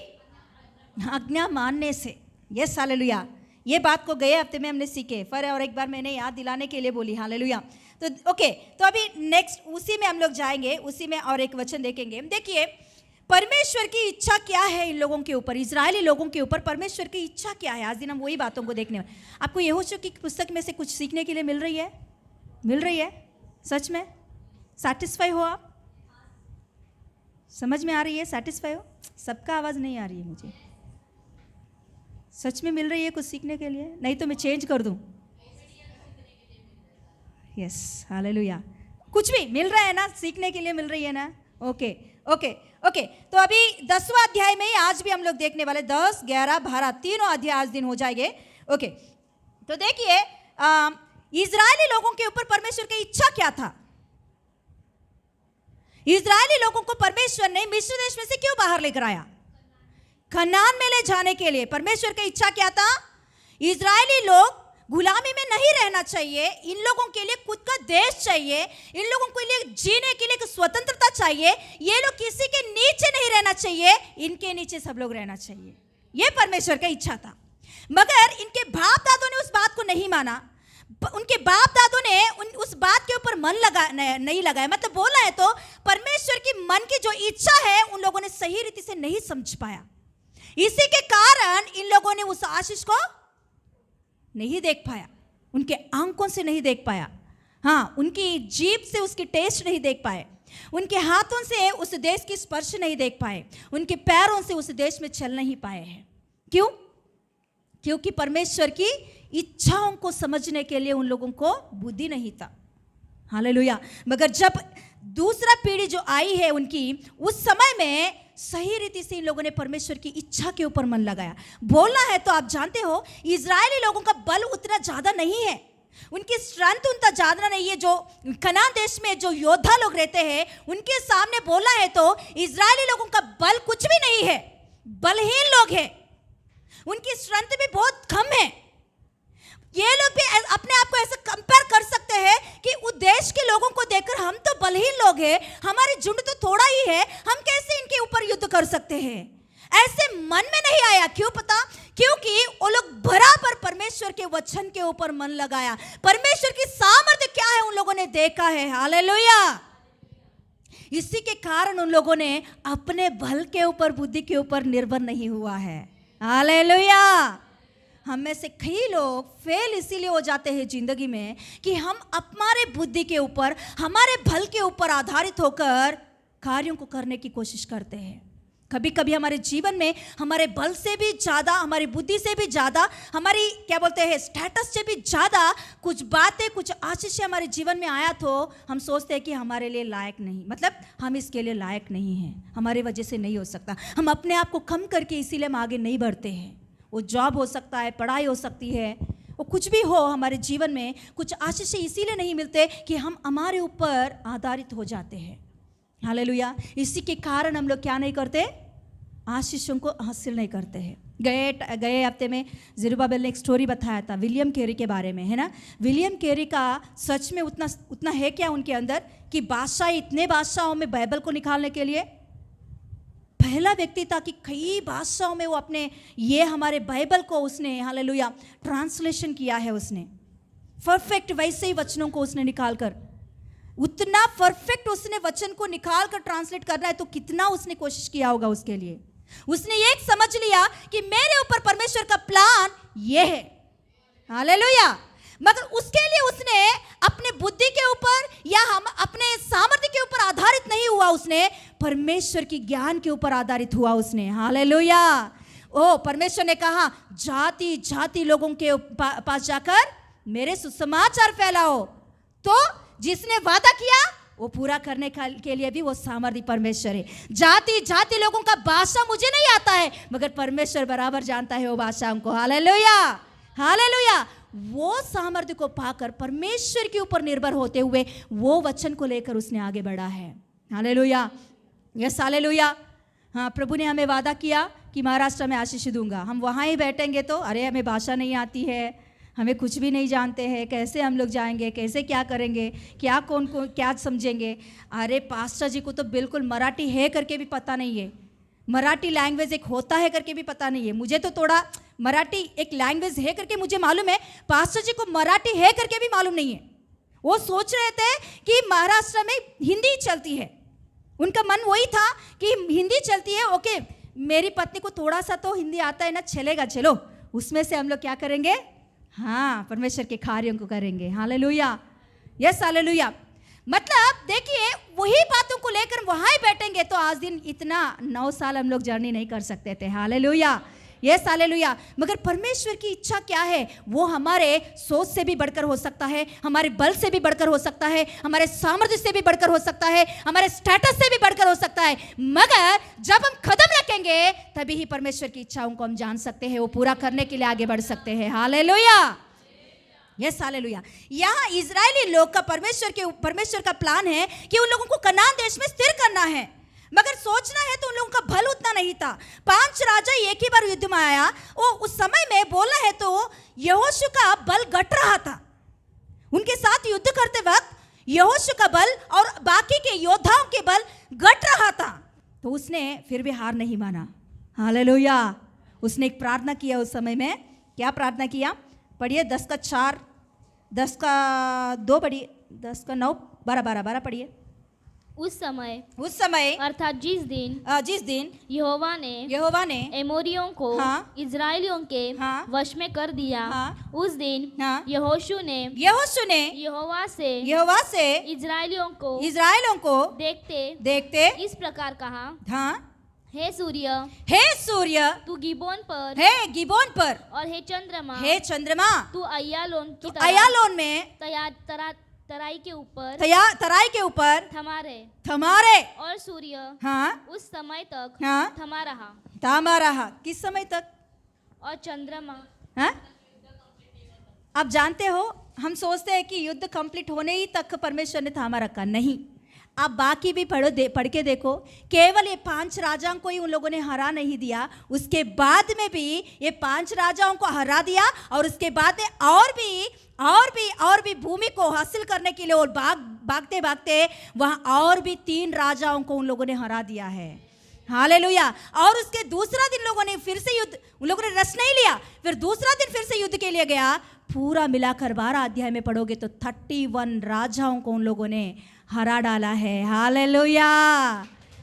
आज्ञा मानने से। Yes hallelujah. ये बात को गए हफ्ते में हमने सीखे, पर और एक बार मैंने याद दिलाने के लिए बोली। हालेलुया। तो ओके, तो अभी नेक्स्ट उसी में हम लोग जाएंगे, उसी में और एक वचन देखेंगे। देखिए परमेश्वर की इच्छा क्या है इन लोगों के ऊपर, इजरायली लोगों के ऊपर परमेश्वर की इच्छा क्या है। आज दिन हम वही बातों को देखने में। आपको यहोशू की पुस्तक में से कुछ सीखने के लिए मिल रही है सच में? सैटिस्फाई हो आप? समझ में आ रही है? सैटिस्फाई हो? सबका आवाज़ नहीं आ रही है मुझे। सच में मिल रही है कुछ सीखने के लिए? नहीं तो मैं चेंज कर दूं। Yes hallelujah. कुछ भी मिल रहा है ना, सीखने के लिए मिल रही है ना? ओके। तो अभी 10वां अध्याय में ही आज भी हम लोग देखने वाले 10, 11, 12 तीनों अध्याय आज दिन हो जाएंगे। ओके, तो देखिए इजरायली लोगों के ऊपर परमेश्वर की इच्छा क्या था? इजरायली लोगों को परमेश्वर ने मिस्र देश में से क्यों बाहर लेकर आया? कनान में ले जाने के लिए। परमेश्वर की इच्छा क्या था? इजरायली लोग गुलामी में नहीं रहना चाहिए, इन लोगों के लिए खुद का देश चाहिए, इन लोगों के लिए जीने के लिए स्वतंत्रता चाहिए, ये लोग किसी के नीचे नहीं रहना चाहिए, इनके नीचे सब लोग रहना चाहिए। यह परमेश्वर का इच्छा था। मगर इनके बाप दादों ने उस बात को नहीं माना। उनके बाप दादों ने उस बात के ऊपर मन नहीं लगाया। मतलब बोला है तो परमेश्वर की मन की जो इच्छा है उन लोगों ने सही रीति से नहीं समझ पाया। इसी के कारण इन लोगों ने उस आशीष को नहीं देख पाया, उनके आंखों से नहीं देख पाया, हाँ, उनकी जीभ से उसकी टेस्ट नहीं देख पाए, उनके हाथों से उस देश की स्पर्श नहीं देख पाए, उनके पैरों से उस देश में चल नहीं पाए हैं। क्यों? क्योंकि परमेश्वर की इच्छाओं को समझने के लिए उन लोगों को बुद्धि नहीं था। हालेलुया। मगर जब दूसरा पीढ़ी जो आई है उनकी, उस समय में सही रीति से इन लोगों ने परमेश्वर की इच्छा के ऊपर मन लगाया। बोलना है तो आप जानते हो इजरायली लोगों का बल उतना ज्यादा नहीं है, उनकी स्ट्रेंथ उतना ज्यादा नहीं है। जो कनान देश में जो योद्धा लोग रहते हैं उनके सामने बोलना है तो इजरायली लोगों का बल कुछ भी नहीं है, बलहीन लोग हैं, उनकी स्ट्रेंथ भी बहुत कम है। ये लोग भी अपने आप को ऐसे कंपेयर कर सकते हैं कि उस देश के लोगों को देखकर हम तो बलहीन लोग हैं, हमारी झुंड तो थोड़ा ही है, हम कैसे इनके ऊपर युद्ध कर सकते हैं। ऐसे मन में नहीं आया। क्यों पता? क्योंकि वो लोग बराबर परमेश्वर के वचन के ऊपर मन लगाया। परमेश्वर की सामर्थ्य क्या है उन लोगों ने देखा है। हालेलुया। इसी के कारण उन लोगों ने अपने बल के ऊपर, बुद्धि के ऊपर निर्भर नहीं हुआ है। हालेलुया। हम में से कई लोग फेल इसीलिए हो जाते हैं जिंदगी में कि हम हमारे बुद्धि के ऊपर, हमारे बल के ऊपर आधारित होकर कार्यों को करने की कोशिश करते हैं। कभी कभी हमारे जीवन में हमारे बल से भी ज़्यादा, हमारी बुद्धि से भी ज़्यादा, हमारी क्या बोलते हैं स्टेटस से भी ज़्यादा कुछ बातें, कुछ आशीष हमारे जीवन में आया तो हम सोचते हैं कि हमारे लिए लायक नहीं, मतलब हम इसके लिए लायक नहीं हैं, हमारी वजह से नहीं हो सकता। हम अपने आप को कम करके इसीलिए हम आगे नहीं बढ़ते हैं। वो जॉब हो सकता है, पढ़ाई हो सकती है, वो कुछ भी हो, हमारे जीवन में कुछ आशीष इसीलिए नहीं मिलते कि हम हमारे ऊपर आधारित हो जाते हैं। हालेलुया। इसी के कारण हम लोग क्या नहीं करते? आशीषों को हासिल नहीं करते हैं। गए हफ्ते में ज़ेरुब्बाबेल ने एक स्टोरी बताया था विलियम कैरी के बारे में, है ना। विलियम कैरी का सच में उतना है क्या उनके अंदर कि बादशाह, इतने बादशाहों में बाइबल को निकालने के लिए पहला व्यक्ति था कि कई बादशाहों में वो अपने ये हमारे बाइबल को उसने हालेलुया ट्रांसलेशन किया है। उसने परफेक्ट वैसे ही वचनों को उसने निकाल कर, उतना परफेक्ट उसने वचन को निकाल कर ट्रांसलेट करना है तो कितना उसने कोशिश किया होगा उसके लिए। उसने एक समझ लिया कि मेरे ऊपर परमेश्वर का प्लान ये है, हालेलुया। मगर उसके लिए उसने अपने बुद्धि के ऊपर या हम अपने सामर्थ्य के ऊपर आधारित नहीं हुआ, उसने परमेश्वर की ज्ञान के ऊपर आधारित हुआ उसने, हालेलुया। ओ परमेश्वर ने कहा जाति जाति लोगों के पास जाकर मेरे सुसमाचार फैलाओ, तो जिसने वादा किया वो पूरा करने के लिए भी वो सामर्थ्य परमेश्वर है। जाति जाति लोगों का भाषा मुझे नहीं आता है, मगर परमेश्वर बराबर जानता है वो भाषाओं को, हालेलुया हालेलुया। वो सामर्थ्य को पाकर परमेश्वर के ऊपर निर्भर होते हुए वो वचन को लेकर उसने आगे बढ़ा है, हालेलुया, यस हालेलुया। हाँ, प्रभु ने हमें वादा किया कि महाराष्ट्र में आशीष दूंगा। हम वहाँ ही बैठेंगे तो अरे हमें भाषा नहीं आती है, हमें कुछ भी नहीं जानते हैं, कैसे हम लोग जाएंगे, कैसे क्या करेंगे, क्या कौन को क्या समझेंगे। अरे पास्टर जी को तो बिल्कुल मराठी है करके भी पता नहीं है, मराठी लैंग्वेज एक होता है करके भी पता नहीं है। मुझे तो थोड़ा मराठी एक लैंग्वेज है करके मुझे मालूम है, पास्टर जी को मराठी है करके भी मालूम नहीं है। वो सोच रहे थे कि महाराष्ट्र में हिंदी चलती है, उनका मन वही था कि हिंदी चलती है, ओके मेरी पत्नी को थोड़ा सा तो हिंदी आता है ना, चलेगा, चलो उसमें से हम लोग क्या करेंगे, हाँ परमेश्वर के कार्यों को करेंगे, हालेलुया, यस हालेलुया। मतलब देखिए वही बातों को लेकर वहाँ ही बैठेंगे तो आज दिन इतना 9 साल हम लोग जर्नी नहीं कर सकते थे, हालेलुया, यस हालेलुया। मगर परमेश्वर की इच्छा क्या है, वो हमारे सोच से भी बढ़कर हो सकता है, हमारे बल से भी बढ़कर हो सकता है, हमारे सामर्थ्य से भी बढ़कर हो सकता है, हमारे स्टेटस से भी बढ़कर हो सकता है। मगर जब हम कदम रखेंगे तभी ही परमेश्वर की इच्छाओं को हम जान सकते हैं, वो पूरा करने के लिए आगे बढ़ सकते हैं, हालेलुया, यस हालेलुया। यहाँ इजरायली लोग का परमेश्वर का प्लान है कि उन लोगों को कनान देश में स्थिर करना है, मगर सोचना है तो उन लोगों का बल उतना नहीं था। 5 राजा एक ही बार युद्ध में आया, वो उस समय में बोलना है तो यहोशू का बल घट रहा था। उनके साथ युद्ध करते वक्त यहोशू का बल और बाकी के योद्धाओं के बल घट रहा था, तो उसने फिर भी हार नहीं माना, हालेलुया। उसने एक प्रार्थना किया उस समय में, क्या प्रार्थना किया, पढ़िए 10:4, 10:2 पढ़िए, 10:9, 12 पढ़िए। उस समय अर्थात जिस दिन यहोवा ने एमोरियों को हाँ, इजराइलियों के हाँ, वश में कर दिया, हाँ, उस दिन हाँ, यहोशू ने यहोवा से इजराइलियों को देखते इस प्रकार कहा, हाँ, हे सूर्य तू गिबोन पर और हे चंद्रमा तू अय्यालोन में तराई के ऊपर थमा रहे और सूर्य हाँ, उस समय तक हाँ, थमा रहा। किस समय तक, और चंद्रमा, हाँ? आप जानते हो हम सोचते हैं कि युद्ध कंप्लीट होने ही तक परमेश्वर ने थामा रखा, नहीं। आप बाकी भी पढ़ के देखो, केवल ये 5 राजाओं को ही उन लोगों ने हरा नहीं दिया, उसके बाद में भी ये 5 राजाओं को हरा दिया, और उसके बाद में और भी भूमि को हासिल करने के लिए और भागते भागते वहाँ और भी 3 राजाओं को उन लोगों ने हरा दिया है, हालेलुया। और उसके दूसरा दिन लोगों ने फिर से युद्ध, उन लोगों ने रस नहीं लिया, फिर दूसरा दिन फिर से युद्ध के लिए गया। पूरा मिलाकर 12 अध्याय में पढ़ोगे तो 31 राजाओं को उन लोगों ने हरा डाला है, हालेलुया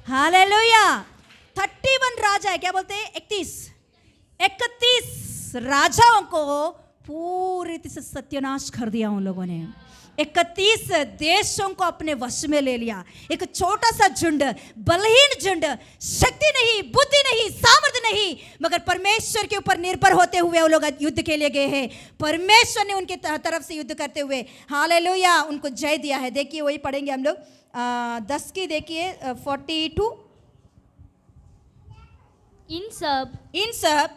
हालेलुया। 31 राजा है, क्या बोलते हैं, 31 राजाओं को पूरी रीति से सत्यानाश कर दिया उन लोगों ने। 31 देशों को अपने वश में ले लिया। एक छोटा सा झुंड, बलहीन झुंड, शक्ति नहीं, बुद्धि नहीं, सामर्थ्य नहीं, मगर परमेश्वर के ऊपर निर्भर होते हुए वो लोग युद्ध के लिए गए हैं। परमेश्वर ने उनके तरफ से युद्ध करते हुए हालेलुया उनको जय दिया है। देखिए वही पढ़ेंगे हम लोग 10 की, देखिए 42। इन सब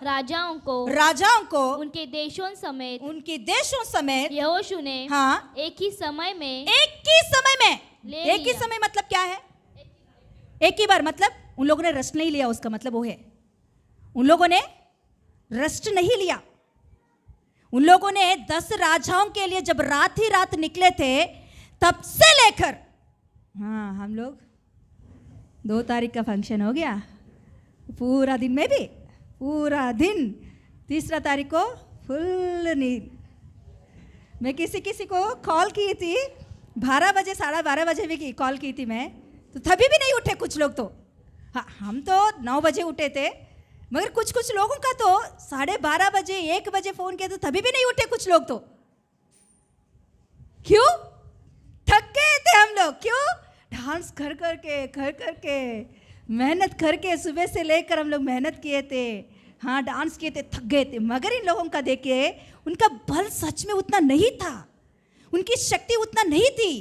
राजाओं को उनके देशों समेत यहोशू ने हाँ, एक ही समय में एक ही समय मतलब क्या है, एक ही बार, मतलब उन लोगों ने रस नहीं लिया, उसका मतलब वो है उन लोगों ने रेस्ट नहीं लिया। उन लोगों ने 10 राजाओं के लिए जब रात ही रात निकले थे तब से लेकर, हाँ हम लोग 2 तारीख का फंक्शन हो गया, पूरा दिन में भी पूरा दिन, 3 तारीख को फुल नींद। मैं किसी को कॉल की थी 12 बजे 12:30 बजे भी कॉल की थी मैं, तो तभी भी नहीं उठे कुछ लोग तो। हाँ हम तो 9 बजे उठे थे, मगर कुछ लोगों का तो 12:30 बजे 1 बजे फ़ोन किया तो तभी भी नहीं उठे कुछ लोग तो। क्यों? थक गए थे हम लोग। क्यों? डांस कर करके मेहनत करके सुबह से लेकर हम लोग मेहनत किए थे, हाँ डांस किए थे, थक गए थे। मगर इन लोगों का देखिए, उनका बल सच में उतना नहीं था, उनकी शक्ति उतना नहीं थी,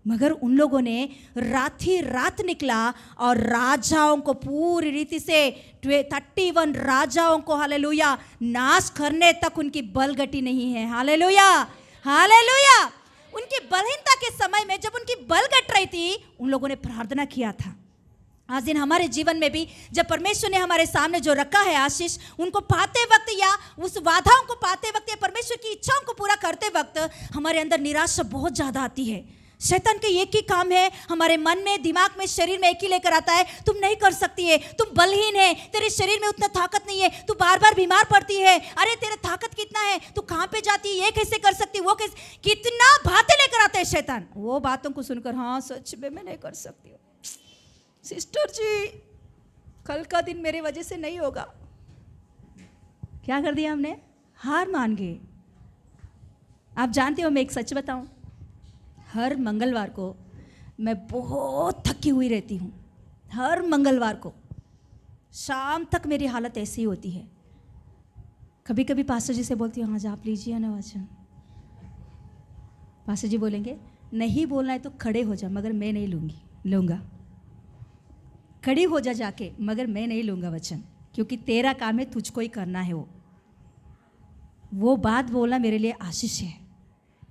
मगर उन लोगों ने रात ही रात निकला और राजाओं को पूरी रीति से 31 राजाओं को हालेलुया नाश करने तक उनकी बल घटी नहीं है। Hallelujah hallelujah. उनकी बलहीनता के समय में जब उनकी बल घट रही थी, उन लोगों ने प्रार्थना किया था। आज दिन हमारे जीवन में भी जब परमेश्वर ने हमारे सामने जो रखा है आशीष, उनको पाते वक्त या उस वादाओं को पाते वक्त या परमेश्वर की इच्छाओं को पूरा करते वक्त हमारे अंदर निराशा बहुत ज़्यादा आती है। शैतान के एक ही काम है, हमारे मन में, दिमाग में, शरीर में एक ही लेकर आता है, तुम नहीं कर सकती है, तुम बलहीन है, तेरे शरीर में उतना ताकत नहीं है, तू बार बार बीमार पड़ती है, अरे तेरा ताकत कितना है, तू कहाँ पे जाती है, ये कैसे कर सकती, वो कैसे, कितना बातें लेकर आता है शैतान। वो बातों को सुनकर हाँ सच में मैं नहीं कर सकती हूँ, सिस्टर जी कल का दिन मेरे वजह से नहीं होगा। क्या कर दिया हमने? हार मान गए। आप जानते हो, मैं एक सच बताऊं, हर मंगलवार को मैं बहुत थकी हुई रहती हूँ। हर मंगलवार को शाम तक मेरी हालत ऐसी ही होती है। कभी कभी पास्टर जी से बोलती हूँ आज आप लीजिए ना वचन। पास्टर जी बोलेंगे नहीं बोलना है तो खड़े हो जा, मगर मैं नहीं लूँगा। खड़ी हो जा जाके, मगर मैं नहीं लूँगा वचन, क्योंकि तेरा काम है, तुझको ही करना है। वो बात बोलना मेरे लिए आशीष है।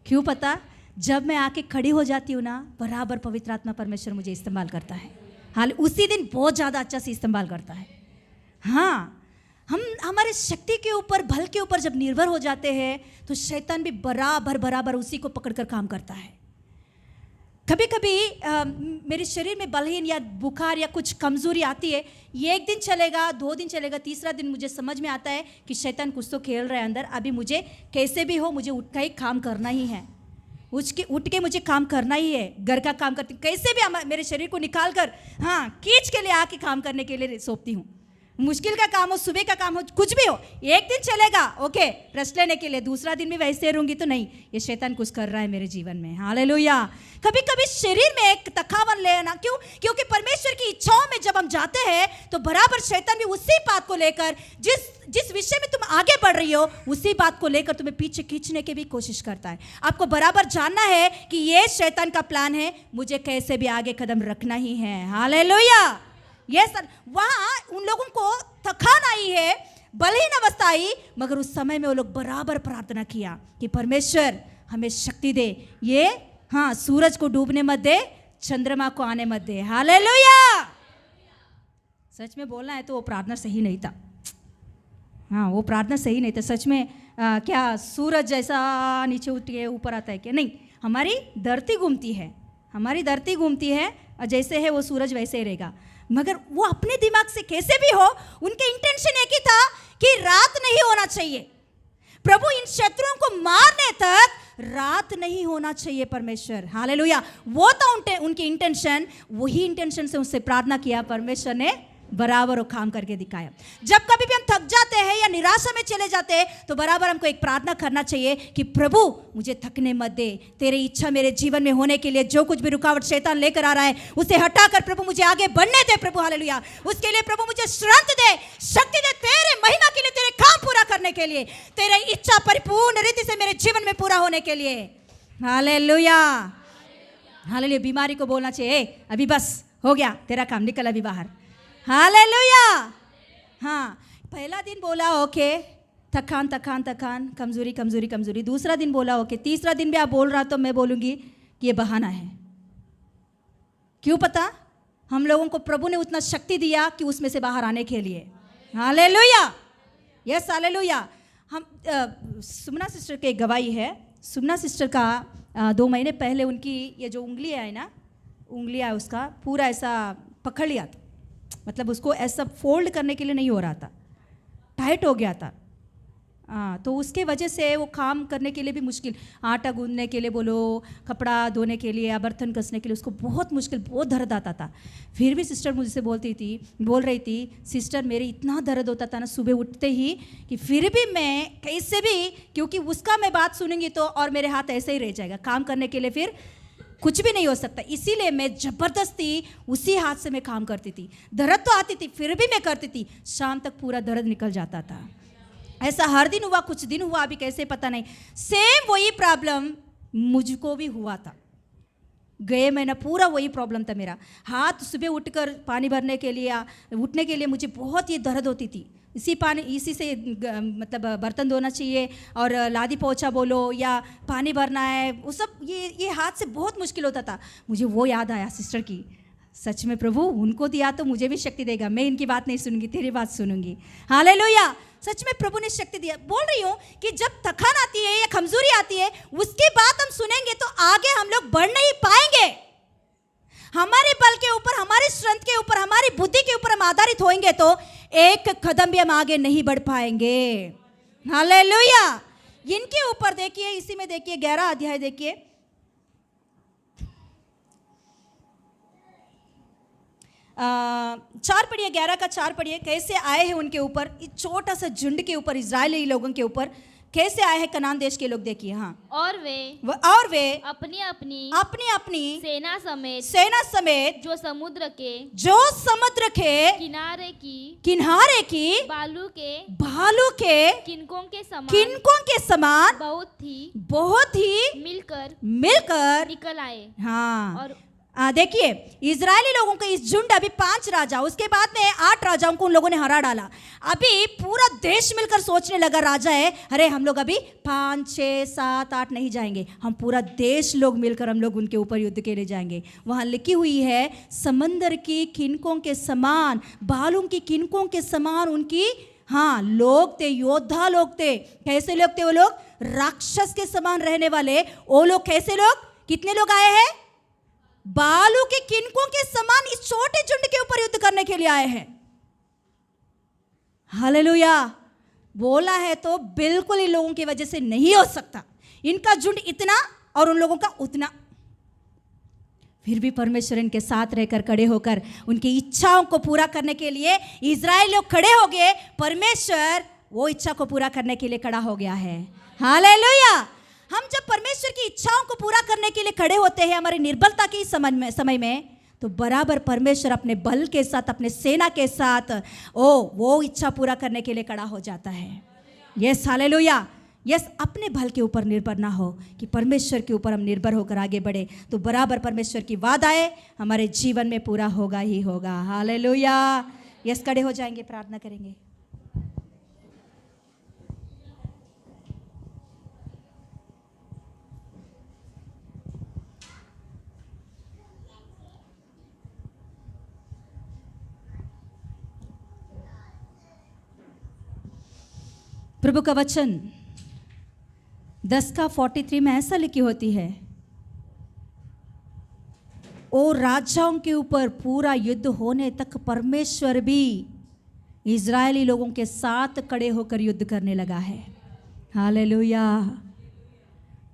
क्यों पता? जब मैं आके खड़ी हो जाती हूँ ना, बराबर पवित्र आत्मा परमेश्वर मुझे इस्तेमाल करता है। हाल उसी दिन बहुत ज़्यादा अच्छा से इस्तेमाल करता है। हाँ, हम हमारे शक्ति के ऊपर, बल के ऊपर जब निर्भर हो जाते हैं तो शैतान भी बराबर उसी को पकड़कर काम करता है। कभी कभी मेरे शरीर में बलहीन या बुखार या कुछ कमज़ोरी आती है, ये 1 दिन चलेगा, 2 दिन चलेगा, तीसरा दिन मुझे समझ में आता है कि शैतान कुछ तो खेल रहा है अंदर। अभी मुझे कैसे भी हो, मुझे उठ के काम करना ही है, उठ के मुझे काम करना ही है। घर का काम करती हूँ, कैसे भी मेरे शरीर को निकाल कर हाँ खींच के लिए आके काम करने के लिए सौंपती हूँ। मुश्किल का काम हो, सुबह का काम हो, कुछ भी हो, 1 दिन चलेगा ओके रेस्ट लेने के लिए, दूसरा दिन भी वैसे रहूंगी तो नहीं, ये शैतान कुछ कर रहा है मेरे जीवन में। हालेलुया। कभी कभी शरीर में एक थकावन लेना, क्यों? क्योंकि परमेश्वर की इच्छाओं में जब हम जाते हैं तो बराबर शैतान भी उसी बात को लेकर, जिस विषय में तुम आगे बढ़ रही हो, उसी बात को लेकर तुम्हें पीछे खींचने की भी कोशिश करता है। आपको बराबर जानना है कि ये शैतान का प्लान है, मुझे कैसे भी आगे कदम रखना ही है। हालेलुया। ये सर वहाँ उन लोगों को थकान आई है, बलहीन अवस्था आई, मगर उस समय में वो लोग बराबर प्रार्थना किया कि परमेश्वर हमें शक्ति दे, ये हाँ सूरज को डूबने मत दे, चंद्रमा को आने मत दे। हालेलुया। सच में बोलना है तो वो प्रार्थना सही नहीं था। हाँ वो प्रार्थना सही नहीं था सच में। क्या सूरज जैसा नीचे उठ के ऊपर आता है क्या? नहीं, हमारी धरती घूमती है, हमारी धरती घूमती है, जैसे है वो सूरज वैसे ही रहेगा। मगर वो अपने दिमाग से कैसे भी हो, उनके इंटेंशन एक ही था कि रात नहीं होना चाहिए, प्रभु इन शत्रुओं को मारने तक रात नहीं होना चाहिए परमेश्वर। हालेलुया। वो तो उनकी इंटेंशन, वही इंटेंशन से उससे प्रार्थना किया, परमेश्वर ने बराबर वो काम करके दिखाया। जब कभी भी हम थक जाते हैं या निराशा में चले जाते हैं तो बराबर हमको एक प्रार्थना करना चाहिए कि प्रभु मुझे थकने मत दे, तेरी इच्छा मेरे जीवन में होने के लिए जो कुछ भी रुकावट शैतान लेकर आ रहा है उसे हटाकर प्रभु मुझे आगे बढ़ने दे प्रभु। हालेलुया। उसके लिए प्रभु मुझे श्रांत दे, शक्ति दे, तेरे महिमा के लिए, तेरे काम पूरा करने के लिए, तेरी इच्छा परिपूर्ण रीति से मेरे जीवन में पूरा होने के लिए। हालेलुया। हालेलुया। बीमारी को बोलना चाहिए अभी बस हो गया तेरा काम, निकल अभी बाहर। हालेलुया। हाँ, पहला दिन बोला ओके थकान, कमजोरी। दूसरा दिन बोला ओके, तीसरा दिन भी आप बोल रहा तो मैं बोलूँगी कि ये बहाना है। क्यों पता? हम लोगों को प्रभु ने उतना शक्ति दिया कि उसमें से बाहर आने के लिए। Hallelujah, yes hallelujah. हम सुमना सिस्टर की एक गवाही है। सुमना सिस्टर का 2 महीने पहले उनकी ये जो उंगलियाँ है ना, उंगलियाँ उसका पूरा ऐसा पकड़ लिया था, मतलब उसको ऐसा फोल्ड करने के लिए नहीं हो रहा था, टाइट हो गया था। तो उसके वजह से वो काम करने के लिए भी मुश्किल, आटा गूंदने के लिए बोलो, कपड़ा धोने के लिए या बर्तन कसने के लिए उसको बहुत मुश्किल, बहुत दर्द आता था। फिर भी सिस्टर मुझसे बोल रही थी, सिस्टर मेरे इतना दर्द होता था ना सुबह उठते ही कि फिर भी मैं कैसे भी, क्योंकि उसका मैं बात सुनूंगी तो और मेरे हाथ ऐसे ही रह जाएगा, काम करने के लिए फिर कुछ भी नहीं हो सकता, इसीलिए मैं ज़बरदस्ती उसी हाथ से मैं काम करती थी। दर्द तो आती थी फिर भी मैं करती थी, शाम तक पूरा दर्द निकल जाता था। ऐसा हर दिन हुआ, कुछ दिन हुआ, अभी कैसे पता नहीं। सेम वही प्रॉब्लम मुझको भी हुआ था, गए महीना पूरा वही प्रॉब्लम था मेरा। हाथ सुबह उठकर पानी भरने के लिए उठने के लिए मुझे बहुत ये दर्द होती थी। इसी से मतलब बर्तन धोना चाहिए और लादी पोछा बोलो या पानी भरना है, वो सब ये हाथ से बहुत मुश्किल होता था। मुझे वो याद आया सिस्टर की, सच में प्रभु उनको दिया तो मुझे भी शक्ति देगा, मैं इनकी बात नहीं सुनूंगी, तेरी बात सुनूंगी। हालेलुया, सच में प्रभु ने शक्ति दिया। बोल रही हूँ कि जब थकान आती है या कमजोरी आती है, उसकी बात हम सुनेंगे तो आगे हम लोग बढ़ नहीं पाएंगे। हमारे बल के ऊपर, हमारी स्ट्रेंथ के ऊपर, हमारी बुद्धि के ऊपर हम आधारित होंगे तो एक कदम भी हम आगे नहीं बढ़ पाएंगे। हालेलुया। इनके ऊपर देखिए, इसी में देखिए 11 अध्याय देखिए, चार पढ़िए, 11 का 4 पढ़िए। कैसे आए हैं उनके ऊपर, इस छोटा सा झुंड के ऊपर, इजरायली लोगों के ऊपर कैसे आए हैं कनान देश के लोग, देखिए। हाँ, और वे अपनी अपनी सेना समेत जो समुद्र के किनारे की बालू के किनकों के समान बहुत ही मिलकर निकल आए। हाँ, और देखिए इजरायली लोगों के इस झुंड, अभी 5 राजा, उसके बाद में 8 राजाओं को उन लोगों ने हरा डाला। अभी पूरा देश मिलकर सोचने लगा, राजा है, अरे हम लोग अभी 5, 6, 7, 8 नहीं जाएंगे, हम पूरा देश लोग मिलकर हम लोग उनके ऊपर युद्ध के लिए जाएंगे। वहाँ लिखी हुई है, समंदर की किनकों के समान, बालू की किनकों के समान उनकी, हाँ, लोग थे, योद्धा लोग थे। कैसे लोग थे वो लोग? राक्षस के समान रहने वाले वो लोग। कैसे लोग? कितने लोग आए हैं? बालू के किनकों के समान इस छोटे झुंड के ऊपर युद्ध करने के लिए आए हैं। हालेलुया। बोला है तो बिल्कुल इन लोगों की वजह से नहीं हो सकता। इनका झुंड इतना और उन लोगों का उतना, फिर भी परमेश्वर इनके साथ रहकर, खड़े होकर उनकी इच्छाओं को पूरा करने के लिए इजराइल लोग खड़े हो गए। परमेश्वर वो इच्छा को पूरा करने के लिए खड़ा हो गया है। हालेलुया। हम जब परमेश्वर की इच्छाओं को पूरा करने के लिए खड़े होते हैं हमारी निर्बलता के समय में, तो बराबर परमेश्वर अपने बल के साथ, अपने सेना के साथ वो इच्छा पूरा करने के लिए खड़ा हो जाता है। Yes hallelujah. यस, अपने बल के ऊपर निर्भर ना हो कि परमेश्वर के ऊपर हम निर्भर होकर आगे बढ़े, तो बराबर परमेश्वर की वादाएं हमारे जीवन में पूरा होगा ही होगा। हालेलुया। यस, खड़े हो जाएंगे, प्रार्थना करेंगे। प्रभु का वचन 10 का 43 में ऐसा लिखी होती है, ओ राजाओं के ऊपर पूरा युद्ध होने तक परमेश्वर भी इजरायली लोगों के साथ खड़े होकर युद्ध करने लगा है। हालेलुया।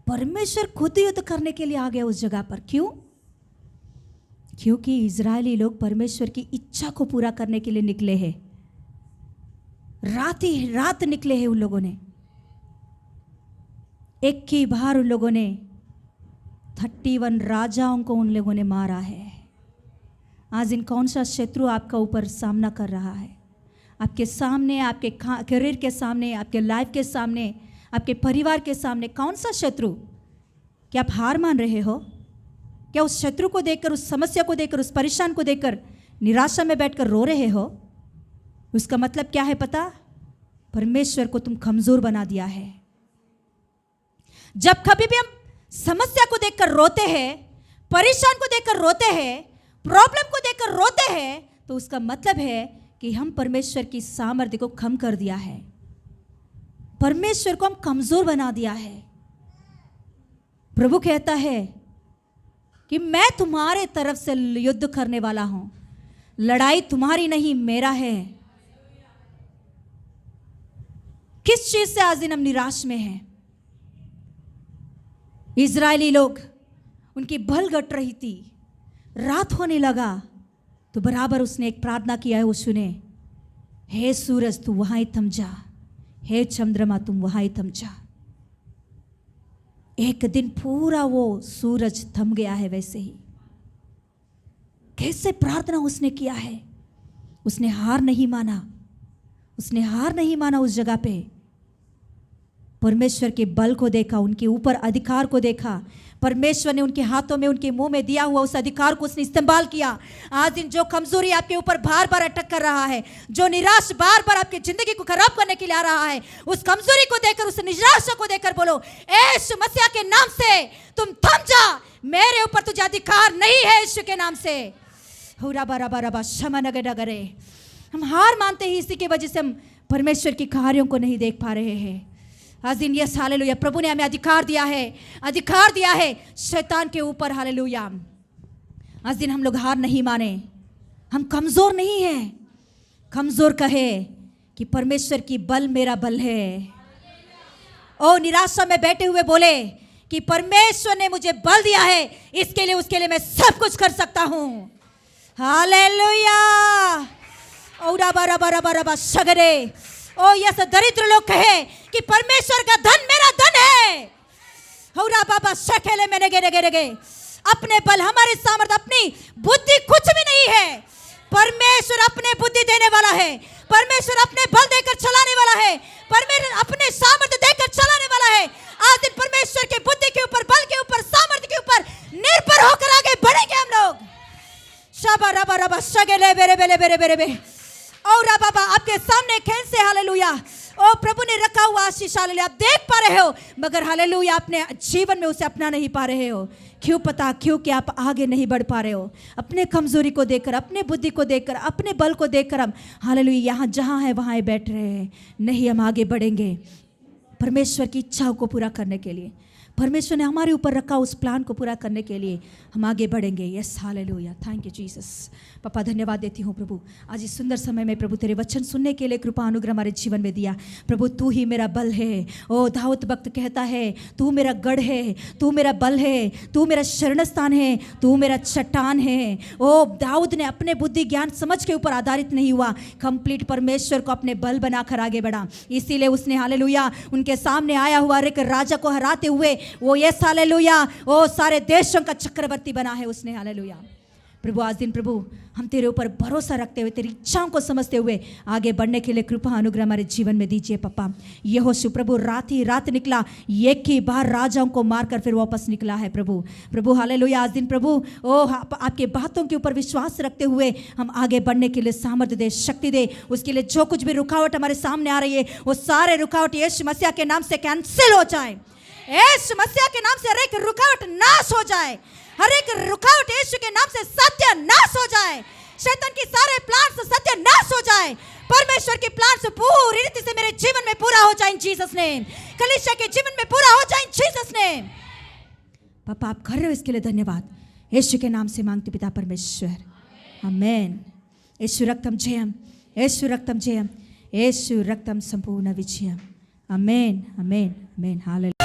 परमेश्वर खुद युद्ध करने के लिए आ गया उस जगह पर। क्यों? क्योंकि इजरायली लोग परमेश्वर की इच्छा को पूरा करने के लिए निकले हैं। रात ही रात निकले हैं उन लोगों ने। एक की बार उन लोगों ने 31 राजाओं को उन लोगों ने मारा है। आज इन कौन सा शत्रु आपका ऊपर सामना कर रहा है? आपके सामने, आपके करियर के सामने, आपके लाइफ के सामने, आपके परिवार के सामने कौन सा शत्रु? क्या आप हार मान रहे हो? क्या उस शत्रु को देखकर, उस समस्या को देखकर, उस परेशान को देखकर निराशा में बैठकर रो रहे हो? उसका मतलब क्या है पता? परमेश्वर को तुम कमजोर बना दिया है। जब कभी भी हम समस्या को देखकर रोते हैं, परेशान को देखकर रोते हैं, प्रॉब्लम को देखकर रोते हैं, तो उसका मतलब है कि हम परमेश्वर की सामर्थ्य को कम कर दिया है, परमेश्वर को हम कमजोर बना दिया है। प्रभु कहता है कि मैं तुम्हारे तरफ से युद्ध करने वाला हूं, लड़ाई तुम्हारी नहीं मेरा है। किस चीज से आज दिन हम निराश में हैं? इजरायली लोग, उनकी भल घट रही थी, रात होने लगा तो बराबर उसने एक प्रार्थना किया है, वो सुने, हे सूरज तू वहां ही थम जा, हे चंद्रमा तुम वहां ही थम जा। एक दिन पूरा वो सूरज थम गया है। वैसे ही कैसे प्रार्थना उसने किया है, उसने हार नहीं माना, उसने हार नहीं माना। उस जगह पे परमेश्वर के बल को देखा, उनके ऊपर अधिकार को देखा, परमेश्वर ने उनके हाथों में, उनके मुंह में दिया हुआ उस अधिकार को उसने इस्तेमाल किया। आज दिन जो कमजोरी आपके ऊपर बार बार अटक कर रहा है, जो निराश बार बार आपकी जिंदगी को खराब करने के लिए आ रहा है, उस कमजोरी को देखकर, उस निराशा को देखकर बोलो, यीशु मसीह के नाम से तुम थम जा, मेरे ऊपर तुझे अधिकार नहीं है, यीशु के नाम से। हम हार मानते ही, इसी की वजह से हम परमेश्वर की कार्यों को नहीं देख पा रहे हैं। आज दिन यस हालेलुया, प्रभु ने हमें अधिकार दिया है, अधिकार दिया है शैतान के ऊपर। हालेलुया। आज दिन हम लोग हार नहीं माने, हम कमजोर नहीं हैं। कमजोर कहे कि परमेश्वर की बल मेरा बल है। ओ निराशा में बैठे हुए बोले कि परमेश्वर ने मुझे बल दिया है, इसके लिए उसके लिए मैं सब कुछ कर सकता हूं। हालेलुया। औरा बारा बारा बारा बा सगरे। ओ यस दरिद्र लोग कहे कि परमेश्वर का धन मेरा धन है। औरा बाबा शकेले में नगे नगे नगे। अपने बल, हमारी सामर्थ्य, अपनी बुद्धि कुछ भी नहीं है। परमेश्वर अपने बुद्धि देने वाला है, परमेश्वर अपने बल देकर चलाने वाला है, परमेश्वर अपने सामर्थ्य देकर चलाने वाला है। आज दिन परमेश्वर के बुद्धि के ऊपर, बल के ऊपर, सामर्थ्य के ऊपर निर्भर होकर आगे बढ़ेंगे हम लोग। शाबा रबा रबा शगेले बेरे बेरे बेरे बेरे बे। और बाबा आपके सामने कैसे हालेलुया, ओ प्रभु ने रखा हुआ आशीष, हालेलुया आप देख पा रहे हो, मगर हालेलुया अपने जीवन में उसे अपना नहीं पा रहे हो। क्यों पता? क्योंकि आप आगे नहीं बढ़ पा रहे हो। अपने कमजोरी को देखकर, अपने बुद्धि को देखकर, अपने बल को देखकर हम हालेलुया यहाँ जहाँ है वहाँ बैठ रहे हैं। नहीं, हम आगे बढ़ेंगे परमेश्वर की इच्छाओं को पूरा करने के लिए। परमेश्वर ने हमारे ऊपर रखा उस प्लान को पूरा करने के लिए हम आगे बढ़ेंगे। Yes hallelujah, thank you Jesus. पापा धन्यवाद देती हूँ प्रभु, आज इस सुंदर समय में प्रभु तेरे वचन सुनने के लिए कृपा अनुग्रह हमारे जीवन में दिया। प्रभु तू ही मेरा बल है। ओ दाऊद भक्त कहता है, तू मेरा गढ़ है, तू मेरा बल है, तू मेरा शरण स्थान है, तू मेरा चट्टान है। ओ दाऊद ने अपने बुद्धि ज्ञान समझ के ऊपर आधारित नहीं हुआ, कंप्लीट परमेश्वर को अपने बल बनाकर आगे बढ़ा। इसीलिए उसने हालेलुया उनके सामने आया हुआ एक राजा को हराते हुए वो यस हालेलुया ओ सारे देशों का चक्रवर्ती बना है उसने। हालेलुया प्रभु, आज दिन प्रभु हम तेरे ऊपर भरोसा रखते हुए, तेरी इच्छाओं को समझते हुए आगे बढ़ने के लिए कृपा अनुग्रह हमारे जीवन में दीजिए। पापा यहोशू प्रभु रात ही रात निकला, एक ही बार राजाओं को मारकर फिर वापस निकला है प्रभु। प्रभु हालेलुया, आज दिन प्रभु ओ आपके बातों के ऊपर विश्वास रखते हुए हम आगे बढ़ने के लिए सामर्थ्य दे, शक्ति दे। उसके लिए जो कुछ भी रुकावट हमारे सामने आ रही है, वो सारे रुकावट यीशु मसीह के नाम से कैंसिल हो जाए। यीशु मसीह के नाम से हर एक रुकावट नाश हो जाए, हर एक रुकावट यीशु के नाम से सत्य नाश हो जाए, शैतान की सारे प्लान से सत्य नाश हो जाए, परमेश्वर के प्लान से पूरी रीति से मेरे जीवन में पूरा हो जाए इन जीसस नेम, कलीसिया के जीवन में पूरा हो जाए इन जीसस नेम। पापा आप कर रहे हो, इसके लिए धन्यवाद। यीशु के नाम से मांगते पिता परमेश्वर, आमेन। यीशु रक्तम जयम, यीशु रक्तम जयम, यीशु रक्तम संपूर्ण विजयम। आमेन आमेन आमेन। हालेलुया।